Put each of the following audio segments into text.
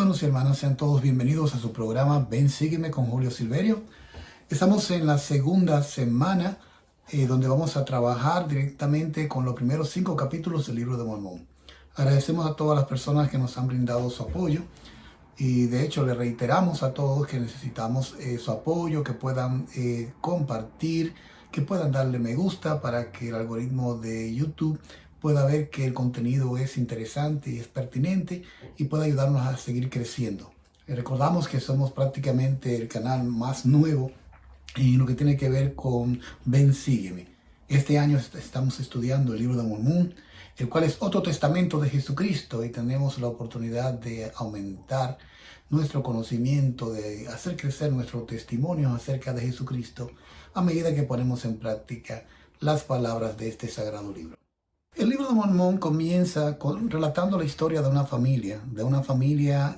Hermanos y hermanas, sean todos bienvenidos a su programa Ven, Sígueme con Julio Silverio. Estamos en la segunda semana donde vamos a trabajar directamente con los primeros 5 capítulos del libro de Mormón. Agradecemos a todas las personas que nos han brindado su apoyo y de hecho le reiteramos a todos que necesitamos su apoyo, que puedan compartir, que puedan darle me gusta para que el algoritmo de YouTube pueda ver que el contenido es interesante y es pertinente y pueda ayudarnos a seguir creciendo. Recordamos que somos prácticamente el canal más nuevo en lo que tiene que ver con Ven, Sígueme. Este año estamos estudiando el libro de Mormón, el cual es otro testamento de Jesucristo, y tenemos la oportunidad de aumentar nuestro conocimiento, de hacer crecer nuestro testimonio acerca de Jesucristo a medida que ponemos en práctica las palabras de este sagrado libro. El libro de Mormón comienza relatando la historia de una familia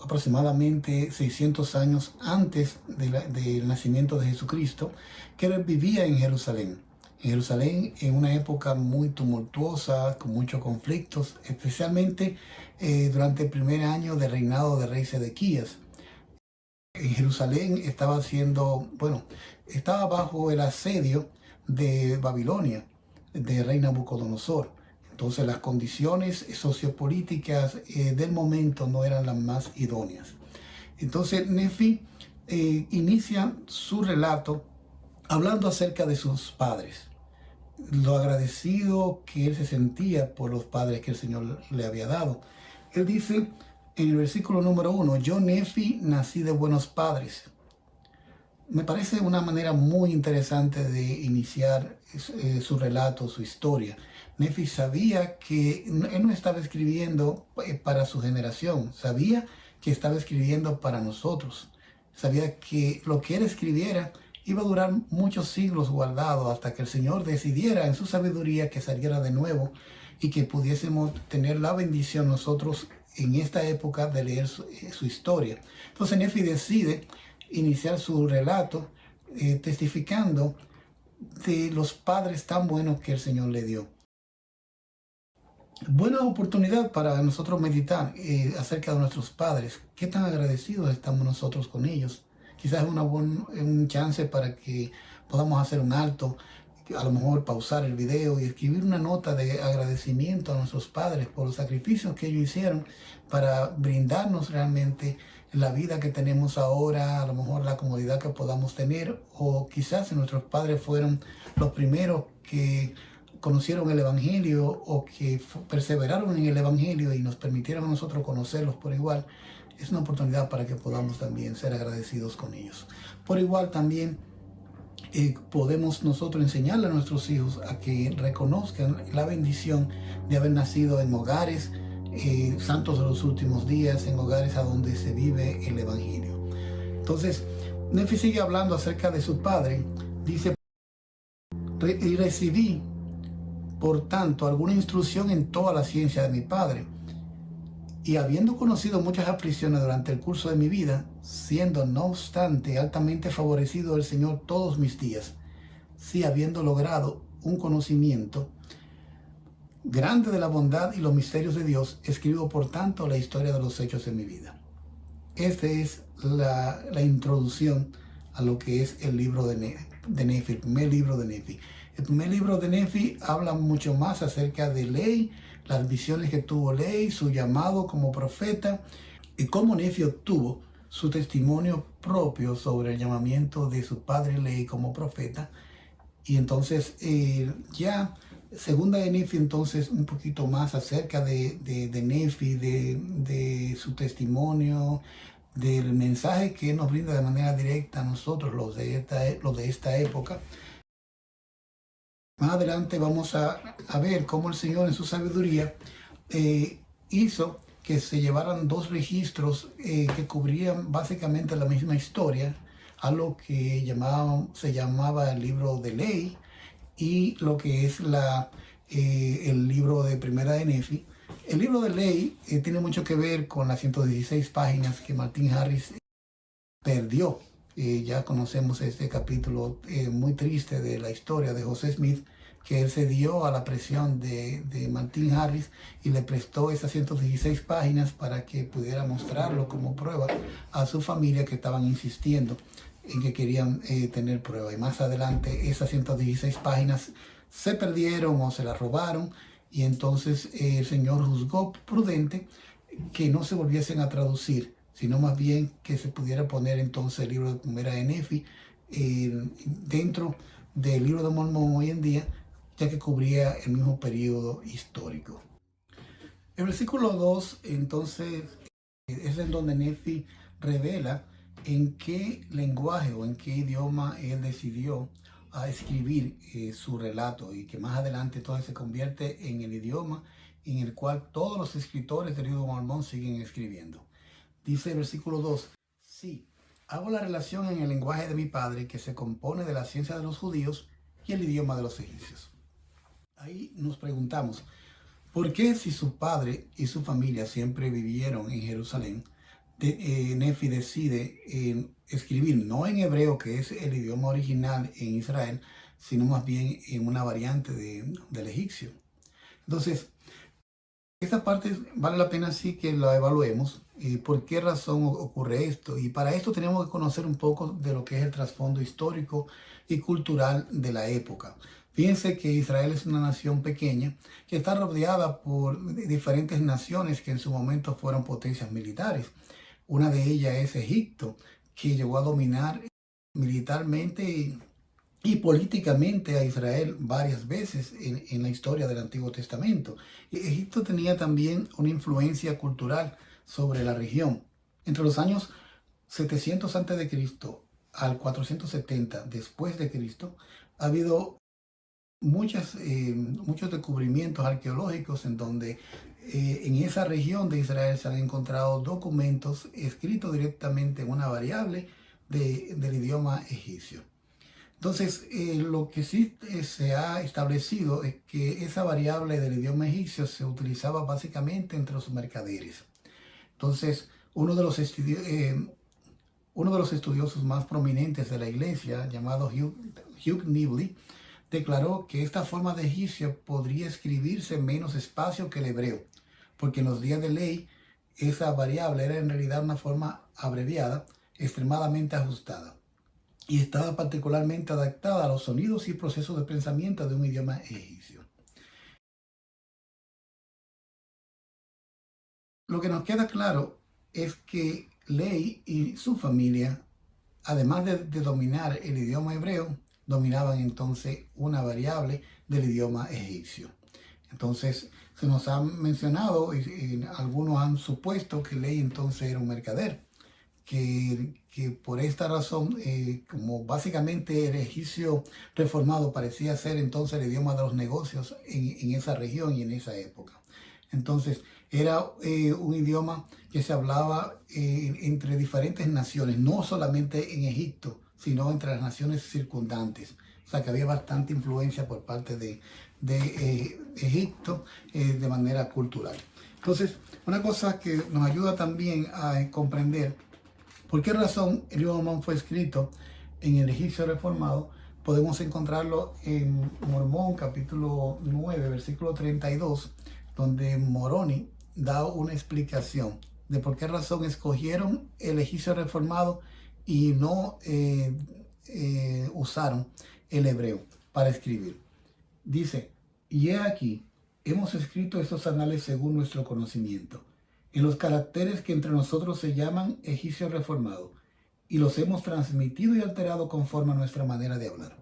aproximadamente 600 años antes del nacimiento de Jesucristo, que vivía en Jerusalén. En Jerusalén, en una época muy tumultuosa, con muchos conflictos, especialmente durante el primer año del reinado del rey Sedequías. En Jerusalén estaba bajo el asedio de Babilonia, de rey Nabucodonosor. Entonces las condiciones sociopolíticas del momento no eran las más idóneas. Entonces Nefi inicia su relato hablando acerca de sus padres, lo agradecido que él se sentía por los padres que el Señor le había dado. Él dice en el versículo número 1, yo Nefi nací de buenos padres. Me parece una manera muy interesante de iniciar su relato, su historia. Nefi sabía que él no estaba escribiendo para su generación, sabía que estaba escribiendo para nosotros. Sabía que lo que él escribiera iba a durar muchos siglos guardado hasta que el Señor decidiera en su sabiduría que saliera de nuevo y que pudiésemos tener la bendición nosotros en esta época de leer su historia. Entonces Nefi decide iniciar su relato testificando de los padres tan buenos que el Señor le dio. Buena oportunidad para nosotros meditar acerca de nuestros padres. ¿Qué tan agradecidos estamos nosotros con ellos? Quizás es un chance para que podamos hacer un alto, a lo mejor pausar el video y escribir una nota de agradecimiento a nuestros padres por los sacrificios que ellos hicieron para brindarnos realmente la vida que tenemos ahora, a lo mejor la comodidad que podamos tener, o quizás nuestros padres fueron los primeros que conocieron el Evangelio o que perseveraron en el Evangelio y nos permitieron a nosotros conocerlos por igual. Es una oportunidad para que podamos también ser agradecidos con ellos. Por igual también podemos nosotros enseñarle a nuestros hijos a que reconozcan la bendición de haber nacido en hogares santos de los últimos días, en hogares a donde se vive el Evangelio. Entonces, Nefi sigue hablando acerca de su padre. Dice, y recibí, por tanto, alguna instrucción en toda la ciencia de mi padre. Y habiendo conocido muchas aflicciones durante el curso de mi vida, siendo no obstante altamente favorecido del Señor todos mis días, sí habiendo logrado un conocimiento grande de la bondad y los misterios de Dios, escribo por tanto la historia de los hechos de mi vida. Esta es la introducción a lo que es el libro de Nefi, el primer libro de Nefi. El primer libro de Nefi habla mucho más acerca de Lehi, las visiones que tuvo Lehi, su llamado como profeta y cómo Nefi obtuvo su testimonio propio sobre el llamamiento de su padre Lehi como profeta. Y entonces segunda de Nefi, entonces un poquito más acerca de Nefi, de su testimonio, del mensaje que nos brinda de manera directa a nosotros, los de esta época. Más adelante vamos a ver cómo el Señor en su sabiduría hizo que se llevaran 2 registros que cubrían básicamente la misma historia, a lo que se llamaba el libro de Lehi y lo que es el libro de Primera de Nefi. El libro de Lehi tiene mucho que ver con las 116 páginas que Martin Harris perdió. Ya conocemos este capítulo muy triste de la historia de José Smith, que él se dio a la presión de Martin Harris y le prestó esas 116 páginas para que pudiera mostrarlo como prueba a su familia, que estaban insistiendo en que querían tener prueba. Y más adelante esas 116 páginas se perdieron o se las robaron, y entonces el Señor juzgó prudente que no se volviesen a traducir, sino más bien que se pudiera poner entonces el libro de Primera de Nefi dentro del libro de Mormón hoy en día, ya que cubría el mismo periodo histórico. El versículo 2 entonces es en donde Nefi revela en qué lenguaje o en qué idioma él decidió a escribir su relato, y que más adelante entonces se convierte en el idioma en el cual todos los escritores del libro de Mormón siguen escribiendo. Dice el versículo 2, sí, hago la relación en el lenguaje de mi padre, que se compone de la ciencia de los judíos y el idioma de los egipcios. Ahí nos preguntamos, ¿por qué, si su padre y su familia siempre vivieron en Jerusalén, Nefi decide escribir no en hebreo, que es el idioma original en Israel, sino más bien en una variante del egipcio? Entonces, esta parte vale la pena sí que la evaluemos. ¿Por qué razón ocurre esto? Y para esto tenemos que conocer un poco de lo que es el trasfondo histórico y cultural de la época. Fíjense que Israel es una nación pequeña que está rodeada por diferentes naciones que en su momento fueron potencias militares. Una de ellas es Egipto, que llegó a dominar militarmente y políticamente a Israel varias veces en la historia del Antiguo Testamento. Egipto tenía también una influencia cultural sobre la región. Entre los años 700 a.C. al 470 después de Cristo, ha habido muchos descubrimientos arqueológicos en donde en esa región de Israel se han encontrado documentos escritos directamente en una variable del idioma egipcio. Entonces, lo que sí se ha establecido es que esa variable del idioma egipcio se utilizaba básicamente entre los mercaderes. Entonces, uno de los estudiosos más prominentes de la iglesia, llamado Hugh Nibley, declaró que esta forma de egipcio podría escribirse en menos espacio que el hebreo, porque en los días de ley esa variable era en realidad una forma abreviada, extremadamente ajustada, y estaba particularmente adaptada a los sonidos y procesos de pensamiento de un idioma egipcio. Lo que nos queda claro es que Ley y su familia, además de dominar el idioma hebreo, dominaban entonces una variable del idioma egipcio. Entonces, se nos ha mencionado, y algunos han supuesto que Ley entonces era un mercader, que por esta razón, como básicamente el egipcio reformado parecía ser entonces el idioma de los negocios en esa región y en esa época. Entonces, era un idioma que se hablaba entre diferentes naciones, no solamente en Egipto, sino entre las naciones circundantes. O sea que había bastante influencia por parte de Egipto de manera cultural. Entonces, una cosa que nos ayuda también a comprender por qué razón el libro de Mormón fue escrito en el egipcio reformado, podemos encontrarlo en Mormón capítulo 9, versículo 32, donde Moroni da una explicación de por qué razón escogieron el egipcio reformado y no usaron el hebreo para escribir. Dice, y he aquí, hemos escrito estos anales según nuestro conocimiento, en los caracteres que entre nosotros se llaman egipcio reformado, y los hemos transmitido y alterado conforme a nuestra manera de hablar.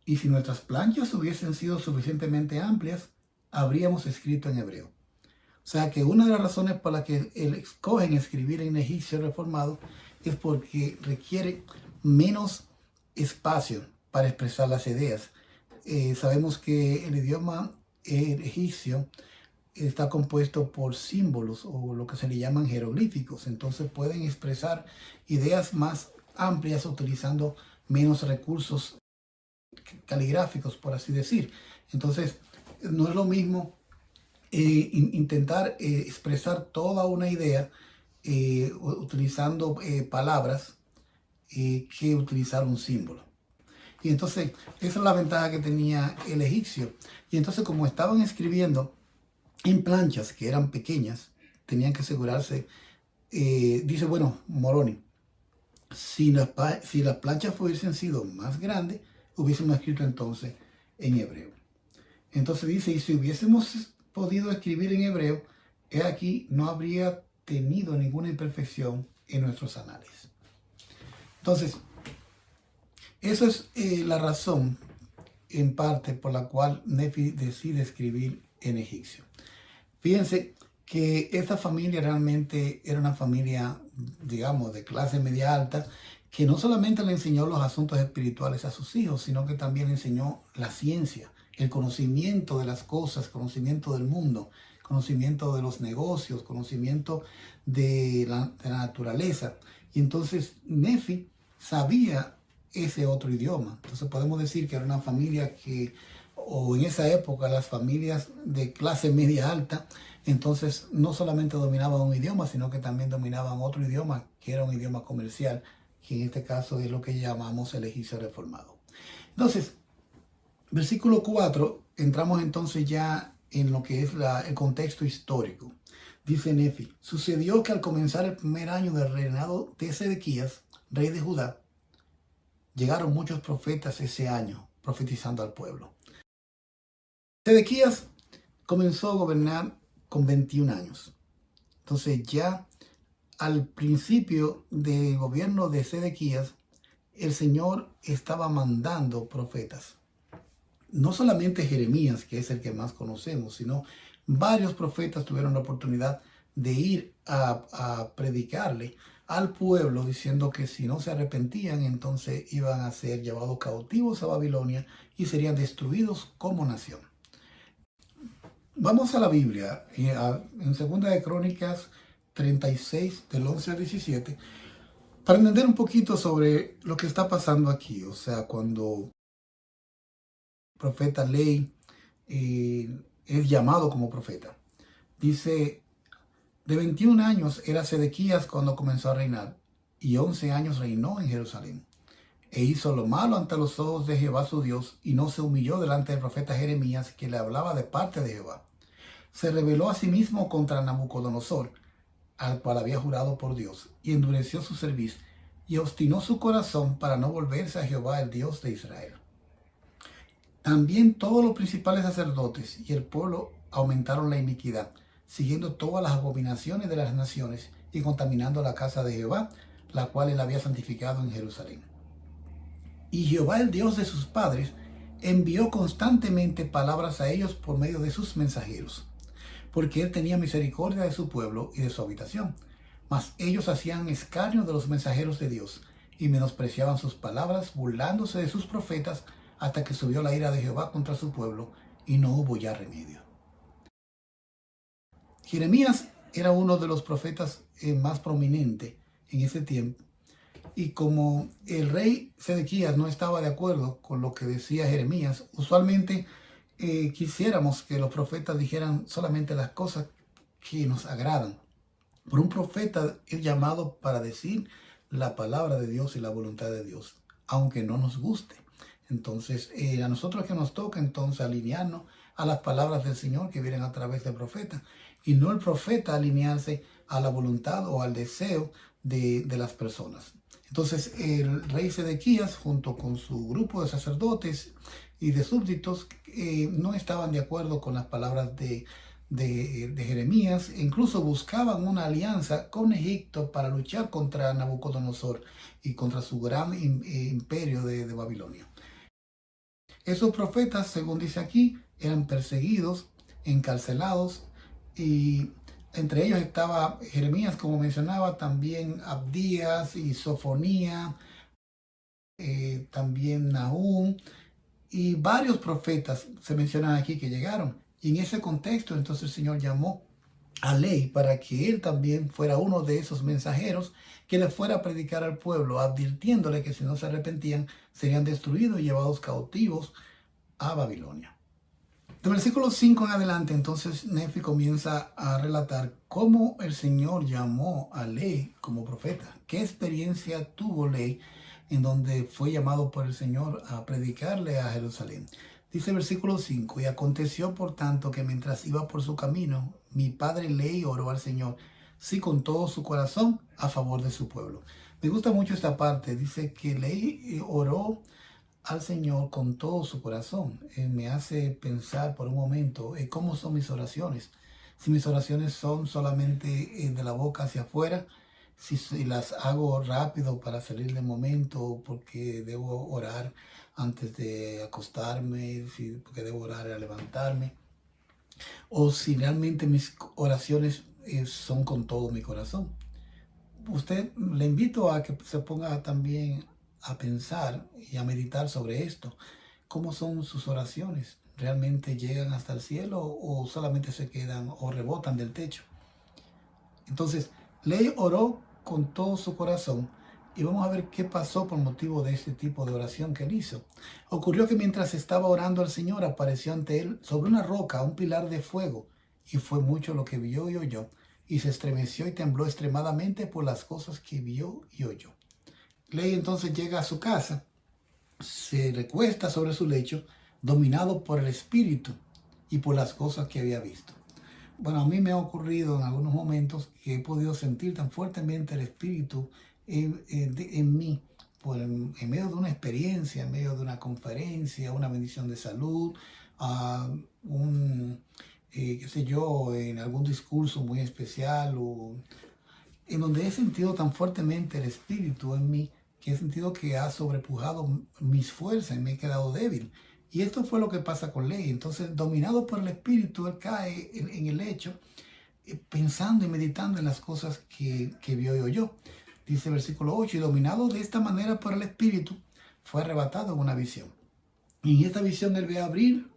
Y si nuestras planchas hubiesen sido suficientemente amplias, habríamos escrito en hebreo. O sea que una de las razones por las que escogen escribir en egipcio reformado es porque requiere menos espacio para expresar las ideas. Sabemos que el idioma egipcio está compuesto por símbolos o lo que se le llaman jeroglíficos. Entonces pueden expresar ideas más amplias utilizando menos recursos caligráficos, por así decir. Entonces, no es lo mismo intentar expresar toda una idea utilizando palabras que utilizar un símbolo. Y entonces, esa es la ventaja que tenía el egipcio. Y entonces, como estaban escribiendo en planchas que eran pequeñas, tenían que asegurarse, dice, bueno, Moroni, si las planchas hubiesen sido más grandes, hubiésemos escrito entonces en hebreo. Entonces dice, y si hubiésemos podido escribir en hebreo, he aquí, no habría tenido ninguna imperfección en nuestros anales. Entonces, eso es la razón, en parte, por la cual Nefi decide escribir en egipcio. Fíjense que esta familia realmente era una familia, digamos, de clase media alta, que no solamente le enseñó los asuntos espirituales a sus hijos, sino que también le enseñó la ciencia, el conocimiento de las cosas, conocimiento del mundo, conocimiento de los negocios, conocimiento de la naturaleza. Y entonces Nefi sabía ese otro idioma. Entonces podemos decir que era una familia que, o en esa época las familias de clase media alta, entonces no solamente dominaban un idioma, sino que también dominaban otro idioma, que era un idioma comercial, que en este caso es lo que llamamos el egipcio reformado. Entonces, versículo 4, entramos entonces ya en lo que es el contexto histórico. Dice Nefi, sucedió que al comenzar el primer año del reinado de Sedequías, rey de Judá, llegaron muchos profetas ese año, profetizando al pueblo. Sedequías comenzó a gobernar con 21 años. Entonces ya al principio del gobierno de Sedequías, el Señor estaba mandando profetas. No solamente Jeremías, que es el que más conocemos, sino varios profetas tuvieron la oportunidad de ir a predicarle al pueblo diciendo que si no se arrepentían, entonces iban a ser llevados cautivos a Babilonia y serían destruidos como nación. Vamos a la Biblia, en 2 de Crónicas 36, del 11 al 17, para entender un poquito sobre lo que está pasando aquí. O sea, cuando el profeta Ley es llamado como profeta. Dice, de 21 años era Sedequías cuando comenzó a reinar, y 11 años reinó en Jerusalén. E hizo lo malo ante los ojos de Jehová su Dios, y no se humilló delante del profeta Jeremías, que le hablaba de parte de Jehová. Se rebeló a sí mismo contra Nabucodonosor, al cual había jurado por Dios, y endureció su cerviz, y obstinó su corazón para no volverse a Jehová, el Dios de Israel. También todos los principales sacerdotes y el pueblo aumentaron la iniquidad, siguiendo todas las abominaciones de las naciones y contaminando la casa de Jehová, la cual él había santificado en Jerusalén. Y Jehová, el Dios de sus padres, envió constantemente palabras a ellos por medio de sus mensajeros, porque él tenía misericordia de su pueblo y de su habitación. Mas ellos hacían escarnio de los mensajeros de Dios y menospreciaban sus palabras, burlándose de sus profetas, hasta que subió la ira de Jehová contra su pueblo y no hubo ya remedio. Jeremías era uno de los profetas más prominentes en ese tiempo. Y como el rey Sedequías no estaba de acuerdo con lo que decía Jeremías, usualmente quisiéramos que los profetas dijeran solamente las cosas que nos agradan. Pero un profeta es llamado para decir la palabra de Dios y la voluntad de Dios, aunque no nos guste. Entonces, a nosotros que nos toca entonces alinearnos a las palabras del Señor que vienen a través del profeta, y no el profeta alinearse a la voluntad o al deseo de las personas. Entonces el rey Sedequías, junto con su grupo de sacerdotes y de súbditos, no estaban de acuerdo con las palabras de Jeremías. Incluso buscaban una alianza con Egipto para luchar contra Nabucodonosor y contra su gran imperio de Babilonia. Esos profetas, según dice aquí, eran perseguidos, encarcelados, y entre ellos estaba Jeremías, como mencionaba, también Abdías y Sofonía, también Nahum, y varios profetas se mencionan aquí que llegaron. Y en ese contexto, entonces el Señor llamó a Ley para que él también fuera uno de esos mensajeros que le fuera a predicar al pueblo, advirtiéndole que si no se arrepentían, serían destruidos y llevados cautivos a Babilonia. Del versículo 5 en adelante, entonces Nefi comienza a relatar cómo el Señor llamó a Ley como profeta. ¿Qué experiencia tuvo Ley en donde fue llamado por el Señor a predicarle a Jerusalén. Dice el versículo 5, y aconteció por tanto que mientras iba por su camino, mi padre Leí oró al Señor, sí con todo su corazón, a favor de su pueblo. Me gusta mucho esta parte, dice que Leí oró al Señor con todo su corazón. Me hace pensar por un momento cómo son mis oraciones. Si mis oraciones son solamente de la boca hacia afuera, si las hago rápido para salir del momento, porque debo orar antes de acostarme, porque debo orar al levantarme, o si realmente mis oraciones son con todo mi corazón. Usted le invito a que se ponga también a pensar y a meditar sobre esto. ¿Cómo son sus oraciones? ¿Realmente llegan hasta el cielo o solamente se quedan o rebotan del techo? Entonces, Ley oró con todo su corazón y vamos a ver qué pasó por motivo de este tipo de oración que él hizo. Ocurrió que mientras estaba orando al Señor, apareció ante él sobre una roca un pilar de fuego, y fue mucho lo que vio y oyó, y se estremeció y tembló extremadamente por las cosas que vio y oyó. Ley entonces llega a su casa, se recuesta sobre su lecho, dominado por el espíritu y por las cosas que había visto. Bueno, a mí me ha ocurrido en algunos momentos que he podido sentir tan fuertemente el espíritu en mí, en medio de una experiencia, en medio de una conferencia, una bendición de salud, qué sé yo, en algún discurso muy especial, o en donde he sentido tan fuertemente el espíritu en mí, que he sentido que ha sobrepujado mis fuerzas y me he quedado débil. Y esto fue lo que pasa con Ley. Entonces, dominado por el espíritu, él cae en el lecho, pensando y meditando en las cosas que vio y oyó. Dice el versículo 8, y dominado de esta manera por el espíritu, fue arrebatado en una visión. Y en esta visión él ve abrir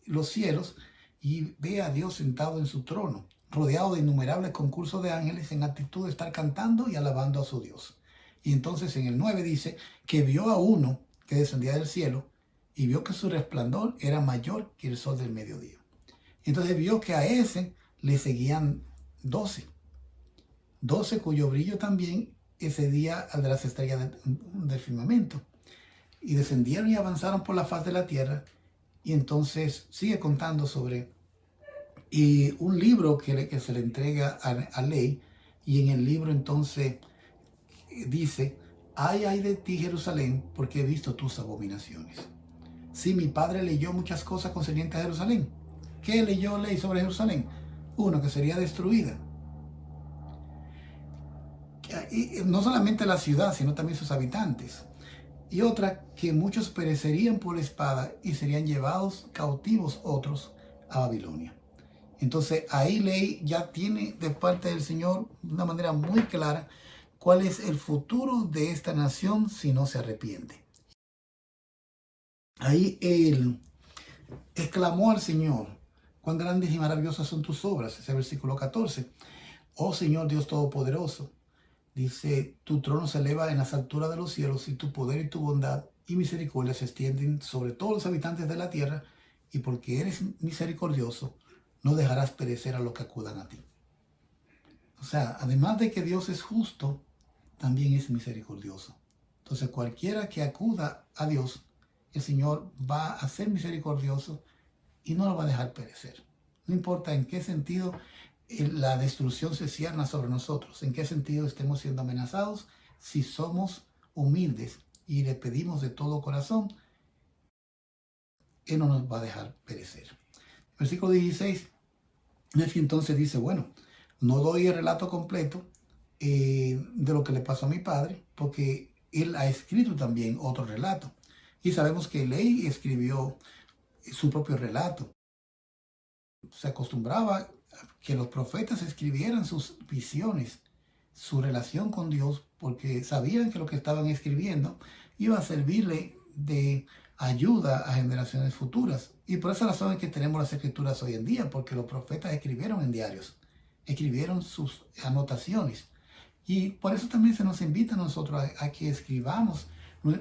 los cielos y ve a Dios sentado en su trono, rodeado de innumerables concursos de ángeles en actitud de estar cantando y alabando a su Dios. Y entonces en el 9 dice que vio a uno que descendía del cielo y vio que su resplandor era mayor que el sol del mediodía. Entonces vio que a ese le seguían 12 cuyo brillo también excedía al de las estrellas del firmamento. Y descendieron y avanzaron por la faz de la tierra. Y entonces sigue contando sobre un libro que se le entrega a Ley. Y en el libro entonces dice, ay de ti, Jerusalén, porque he visto tus abominaciones. Sí, mi padre leyó muchas cosas concernientes a Jerusalén. ¿Qué leyó Ley sobre Jerusalén? Uno, que sería destruida. Y no solamente la ciudad, sino también sus habitantes. Y otra, que muchos perecerían por la espada y serían llevados cautivos otros a Babilonia. Entonces ahí Ley ya tiene de parte del Señor de una manera muy clara cuál es el futuro de esta nación si no se arrepiente. Ahí él exclamó al Señor, cuán grandes y maravillosas son tus obras, ese versículo 14. Oh Señor Dios Todopoderoso, dice, tu trono se eleva en las alturas de los cielos y tu poder y tu bondad y misericordia se extienden sobre todos los habitantes de la tierra, y porque eres misericordioso, no dejarás perecer a los que acudan a ti. O sea, además de que Dios es justo, también es misericordioso. Entonces, cualquiera que acuda a Dios, el Señor va a ser misericordioso y no lo va a dejar perecer. No importa en qué sentido la destrucción se cierna sobre nosotros, en qué sentido estemos siendo amenazados, si somos humildes y le pedimos de todo corazón, Él no nos va a dejar perecer. Versículo 16, entonces dice, bueno, no doy el relato completo de lo que le pasó a mi padre, porque él ha escrito también otro relato. Y sabemos que Ley escribió su propio relato. Se acostumbraba a que los profetas escribieran sus visiones, su relación con Dios, porque sabían que lo que estaban escribiendo iba a servirle de ayuda a generaciones futuras. Y por esa razón es que tenemos las escrituras hoy en día, porque los profetas escribieron en diarios, escribieron sus anotaciones. Y por eso también se nos invita a nosotros a que escribamos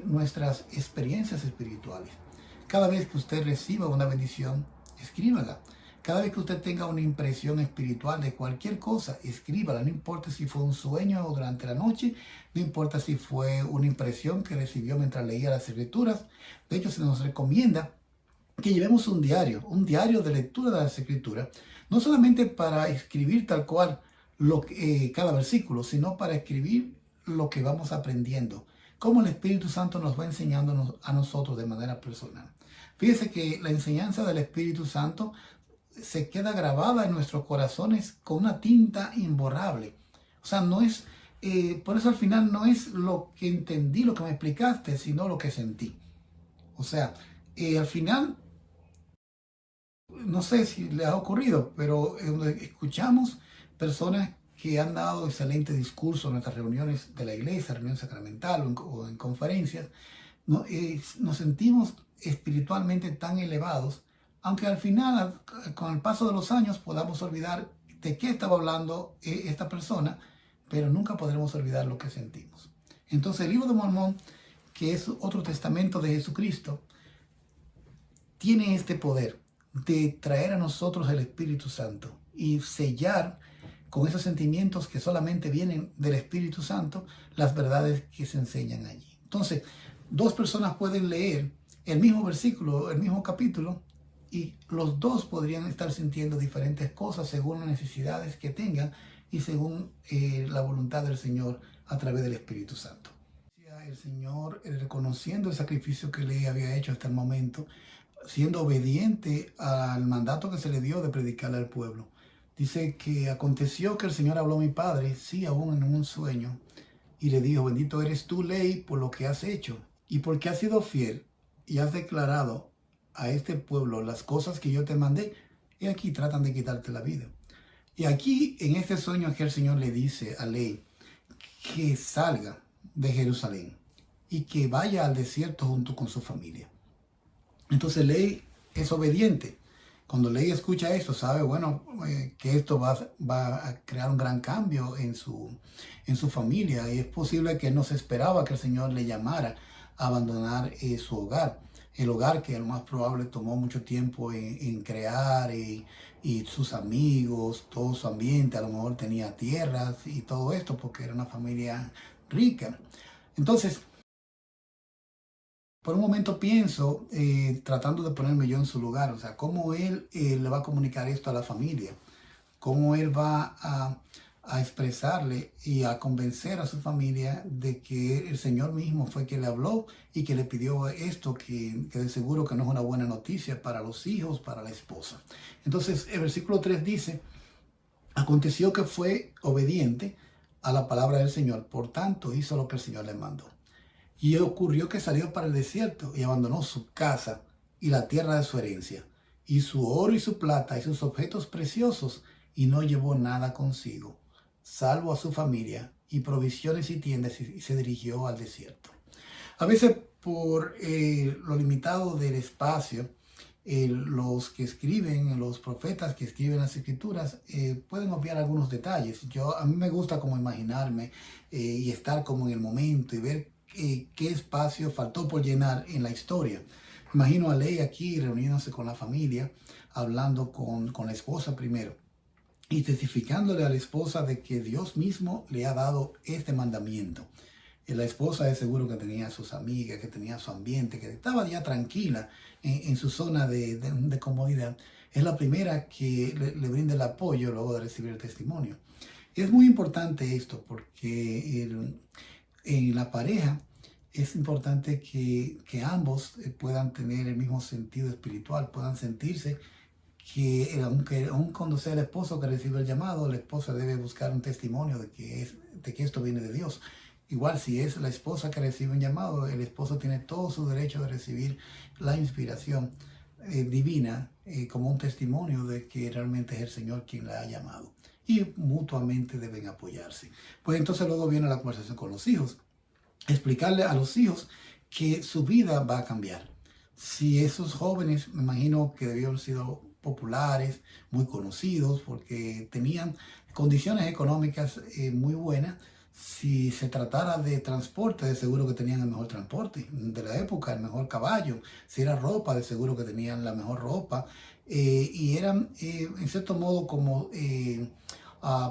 nuestras experiencias espirituales. Cada vez que usted reciba una bendición, escríbala. Cada vez que usted tenga una impresión espiritual de cualquier cosa, escríbala. No importa si fue un sueño durante la noche, no importa si fue una impresión que recibió mientras leía las escrituras. De hecho, se nos recomienda que llevemos un diario de lectura de las escrituras, no solamente para escribir tal cual cada versículo, sino para escribir lo que vamos aprendiendo, cómo el Espíritu Santo nos va enseñando a nosotros de manera personal. Fíjese que la enseñanza del Espíritu Santo se queda grabada en nuestros corazones con una tinta imborrable. O sea, no es, por eso al final no es lo que entendí, lo que me explicaste, sino lo que sentí. O sea, al final, no sé si le ha ocurrido, pero escuchamos personas que han dado excelentes discursos en nuestras reuniones de la iglesia, reunión sacramental o en conferencias. Nos sentimos espiritualmente tan elevados, aunque al final, con el paso de los años, podamos olvidar de qué estaba hablando esta persona, pero nunca podremos olvidar lo que sentimos. Entonces el libro de Mormón, que es otro testamento de Jesucristo, tiene este poder de traer a nosotros el Espíritu Santo y sellar con esos sentimientos que solamente vienen del Espíritu Santo las verdades que se enseñan allí. Entonces, dos personas pueden leer el mismo versículo, el mismo capítulo, y los dos podrían estar sintiendo diferentes cosas según las necesidades que tengan y según la voluntad del Señor a través del Espíritu Santo. El Señor, reconociendo el sacrificio que le había hecho hasta el momento, siendo obediente al mandato que se le dio de predicarle al pueblo. Dice que aconteció que el Señor habló a mi padre, sí, aún en un sueño, y le dijo: bendito eres tú, Ley, por lo que has hecho, y porque has sido fiel, y has declarado a este pueblo las cosas que yo te mandé, y aquí tratan de quitarte la vida. Y aquí, en este sueño, que el Señor le dice a Ley que salga de Jerusalén y que vaya al desierto junto con su familia. Entonces Ley es obediente. Cuando Ley escucha esto, sabe, bueno, que esto va a crear un gran cambio en su familia. Y es posible que no se esperaba que el Señor le llamara a abandonar su hogar. El hogar que lo más probable tomó mucho tiempo en crear, y sus amigos, todo su ambiente, a lo mejor tenía tierras y todo esto porque era una familia rica. Entonces, por un momento pienso, tratando de ponerme yo en su lugar, o sea, cómo él le va a comunicar esto a la familia, cómo él va a expresarle y a convencer a su familia de que el Señor mismo fue quien le habló y que le pidió esto, que de seguro que no es una buena noticia para los hijos, para la esposa. Entonces el versículo 3 dice: aconteció que fue obediente a la palabra del Señor, por tanto hizo lo que el Señor le mandó. Y ocurrió que salió para el desierto y abandonó su casa y la tierra de su herencia, y su oro y su plata y sus objetos preciosos, y no llevó nada consigo, salvo a su familia y provisiones y tiendas, y se dirigió al desierto. A veces, por lo limitado del espacio, los que escriben, los profetas que escriben las escrituras, pueden obviar algunos detalles. A mí me gusta como imaginarme y estar como en el momento y ver qué espacio faltó por llenar en la historia. Imagino a Ley aquí reuniéndose con la familia, hablando con la esposa primero y testificándole a la esposa de que Dios mismo le ha dado este mandamiento. La esposa es seguro que tenía a sus amigas, que tenía su ambiente, que estaba ya tranquila en su zona de comodidad. Es la primera que le brinda el apoyo luego de recibir el testimonio. Y es muy importante esto porque en la pareja es importante que ambos puedan tener el mismo sentido espiritual, puedan sentirse que aun cuando sea el esposo que recibe el llamado, la esposa debe buscar un testimonio de que esto viene de Dios. Igual si es la esposa que recibe un llamado, el esposo tiene todo su derecho de recibir la inspiración divina como un testimonio de que realmente es el Señor quien la ha llamado. Y mutuamente deben apoyarse. Pues entonces luego viene la conversación con los hijos. Explicarle a los hijos que su vida va a cambiar. Si esos jóvenes, me imagino que debieron haber sido populares, muy conocidos, porque tenían condiciones económicas muy buenas, Si se tratara de transporte, de seguro que tenían el mejor transporte de la época, el mejor caballo. Si era ropa, de seguro que tenían la mejor ropa. Y eran, en cierto modo, como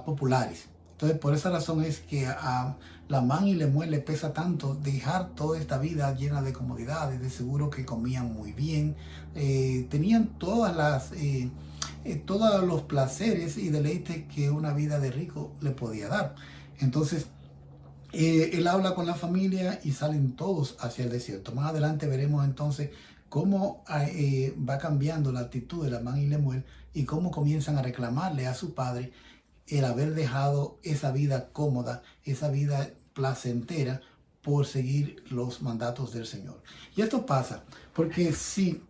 populares. Entonces, por esa razón es que a Lamán y Lemuel le pesa tanto dejar toda esta vida llena de comodidades. De seguro que comían muy bien, tenían todos los placeres y deleites que una vida de rico le podía dar. Entonces, él habla con la familia y salen todos hacia el desierto. Más adelante veremos entonces cómo va cambiando la actitud de Lamán y Lemuel y cómo comienzan a reclamarle a su padre el haber dejado esa vida cómoda, esa vida placentera por seguir los mandatos del Señor. Y esto pasa porque si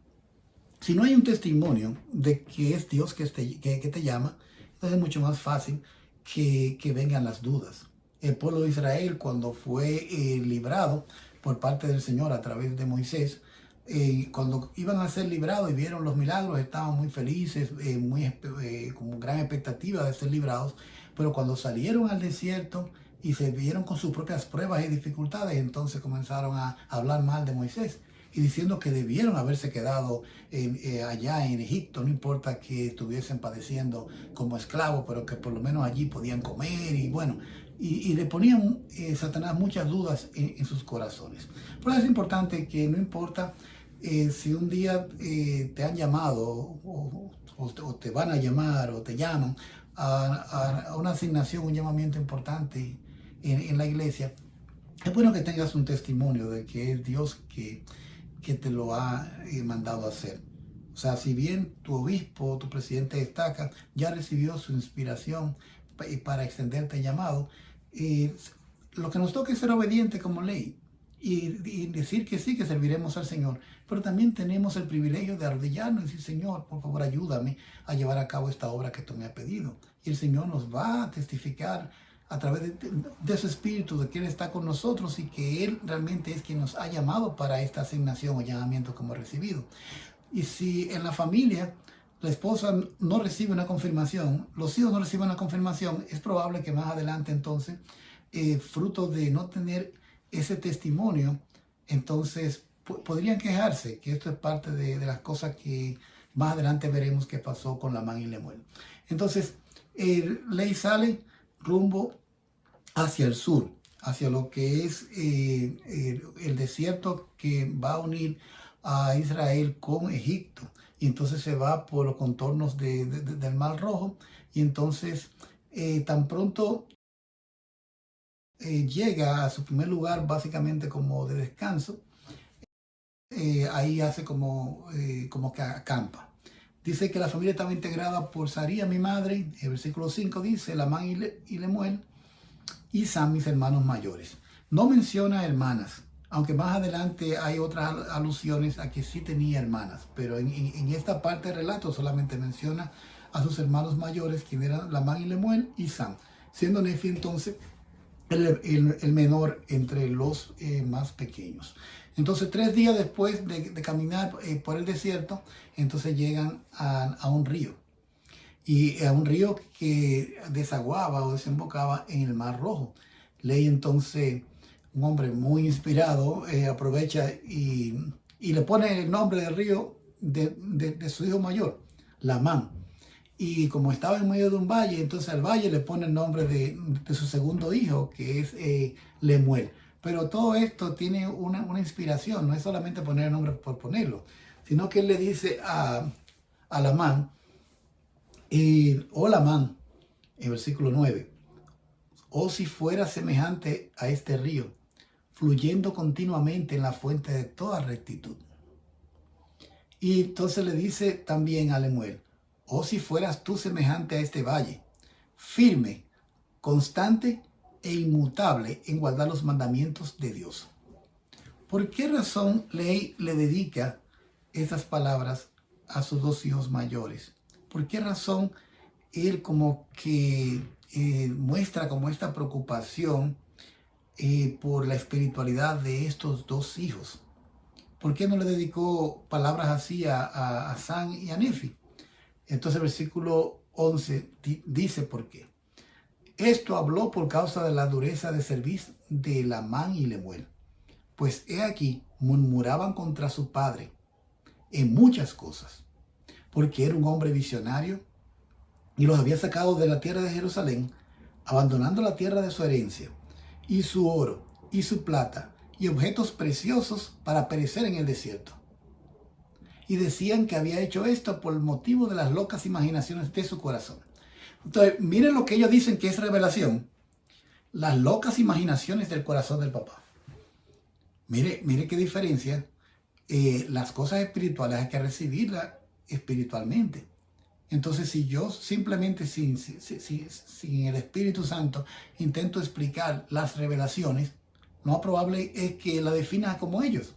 no hay un testimonio de que es Dios que te llama, entonces es mucho más fácil que vengan las dudas. El pueblo de Israel, cuando fue librado por parte del Señor a través de Moisés, cuando iban a ser librados y vieron los milagros, estaban muy felices, con gran expectativa de ser librados, pero cuando salieron al desierto y se vieron con sus propias pruebas y dificultades, entonces comenzaron a hablar mal de Moisés y diciendo que debieron haberse quedado allá en Egipto, no importa que estuviesen padeciendo como esclavos, pero que por lo menos allí podían comer y bueno, y le ponían Satanás muchas dudas en sus corazones. Por eso es importante que no importa si un día te han llamado o te van a llamar o te llaman a una asignación, un llamamiento importante en la iglesia, es bueno que tengas un testimonio de que es Dios que te lo ha mandado a hacer. O sea, si bien tu obispo, tu presidente de estaca, ya recibió su inspiración para extenderte el llamado, lo que nos toca es ser obediente como ley y decir que sí, que serviremos al Señor. Pero también tenemos el privilegio de arrodillarnos y decir, Señor, por favor, ayúdame a llevar a cabo esta obra que tú me has pedido. Y el Señor nos va a testificar a través de su espíritu, de que Él está con nosotros y que Él realmente es quien nos ha llamado para esta asignación o llamamiento que hemos recibido. Y si en la familia la esposa no recibe una confirmación, los hijos no reciben una confirmación, es probable que más adelante entonces, fruto de no tener ese testimonio, entonces podrían quejarse, que esto es parte de las cosas que más adelante veremos que pasó con Lamán y Lemuel. Entonces, Ley sale rumbo hacia el sur, hacia lo que es el desierto que va a unir a Israel con Egipto. Y entonces se va por los contornos del Mar Rojo. Y entonces, tan pronto llega a su primer lugar, básicamente como de descanso, ahí hace como que acampa. Dice que la familia estaba integrada por Saría, mi madre. El versículo 5 dice, Lamán y Lemuel, y Sam, mis hermanos mayores. No menciona hermanas, aunque más adelante hay otras alusiones a que sí tenía hermanas, pero en esta parte del relato solamente menciona a sus hermanos mayores, quien eran Lamán y Lemuel y Sam, siendo Nefi entonces el menor entre los más pequeños. Entonces 3 días después de caminar por el desierto, entonces llegan a un río. Y a un río que desaguaba o desembocaba en el Mar Rojo. Ley entonces, un hombre muy inspirado, aprovecha y le pone el nombre del río de su hijo mayor, Lamán. Y como estaba en medio de un valle, entonces al valle le pone el nombre de su segundo hijo, que es Lemuel. Pero todo esto tiene una inspiración, no es solamente poner el nombre por ponerlo, sino que él le dice a Lamán, Lamán, en versículo 9, oh si fuera semejante a este río, fluyendo continuamente en la fuente de toda rectitud. Y entonces le dice también a Lemuel, oh si fueras tú semejante a este valle, firme, constante e inmutable en guardar los mandamientos de Dios. ¿Por qué razón Ley le dedica esas palabras a sus 2 hijos mayores? ¿Por qué razón él como que muestra como esta preocupación por la espiritualidad de estos 2 hijos? ¿Por qué no le dedicó palabras así a Sam y a Nefi? Entonces el versículo 11 dice por qué. Esto habló por causa de la dureza de cerviz de Lamán y Lemuel, pues he aquí murmuraban contra su padre en muchas cosas, porque era un hombre visionario y los había sacado de la tierra de Jerusalén, abandonando la tierra de su herencia, y su oro, y su plata, y objetos preciosos para perecer en el desierto. Y decían que había hecho esto por el motivo de las locas imaginaciones de su corazón. Entonces, miren lo que ellos dicen que es revelación. Las locas imaginaciones del corazón del papá. Mire qué diferencia. Las cosas espirituales hay que recibirlas espiritualmente. Entonces, si yo simplemente sin el Espíritu Santo intento explicar las revelaciones, lo más probable es que la defina como ellos,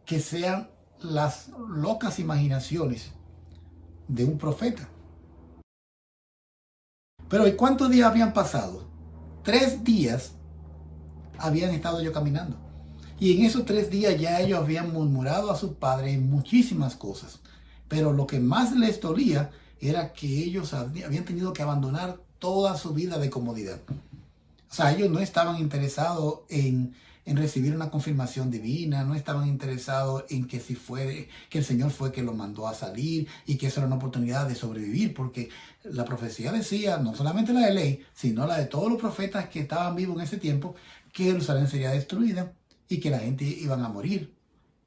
que sean las locas imaginaciones de un profeta. Pero ¿y cuántos días habían pasado? 3 días habían estado ellos caminando. Y en esos 3 días ya ellos habían murmurado a su padre en muchísimas cosas. Pero lo que más les dolía era que ellos habían tenido que abandonar toda su vida de comodidad. O sea, ellos no estaban interesados en recibir una confirmación divina, no estaban interesados en que que el Señor fue que los mandó a salir y que eso era una oportunidad de sobrevivir, porque la profecía decía, no solamente la de ley, sino la de todos los profetas que estaban vivos en ese tiempo, que Jerusalén sería destruida y que la gente iban a morir.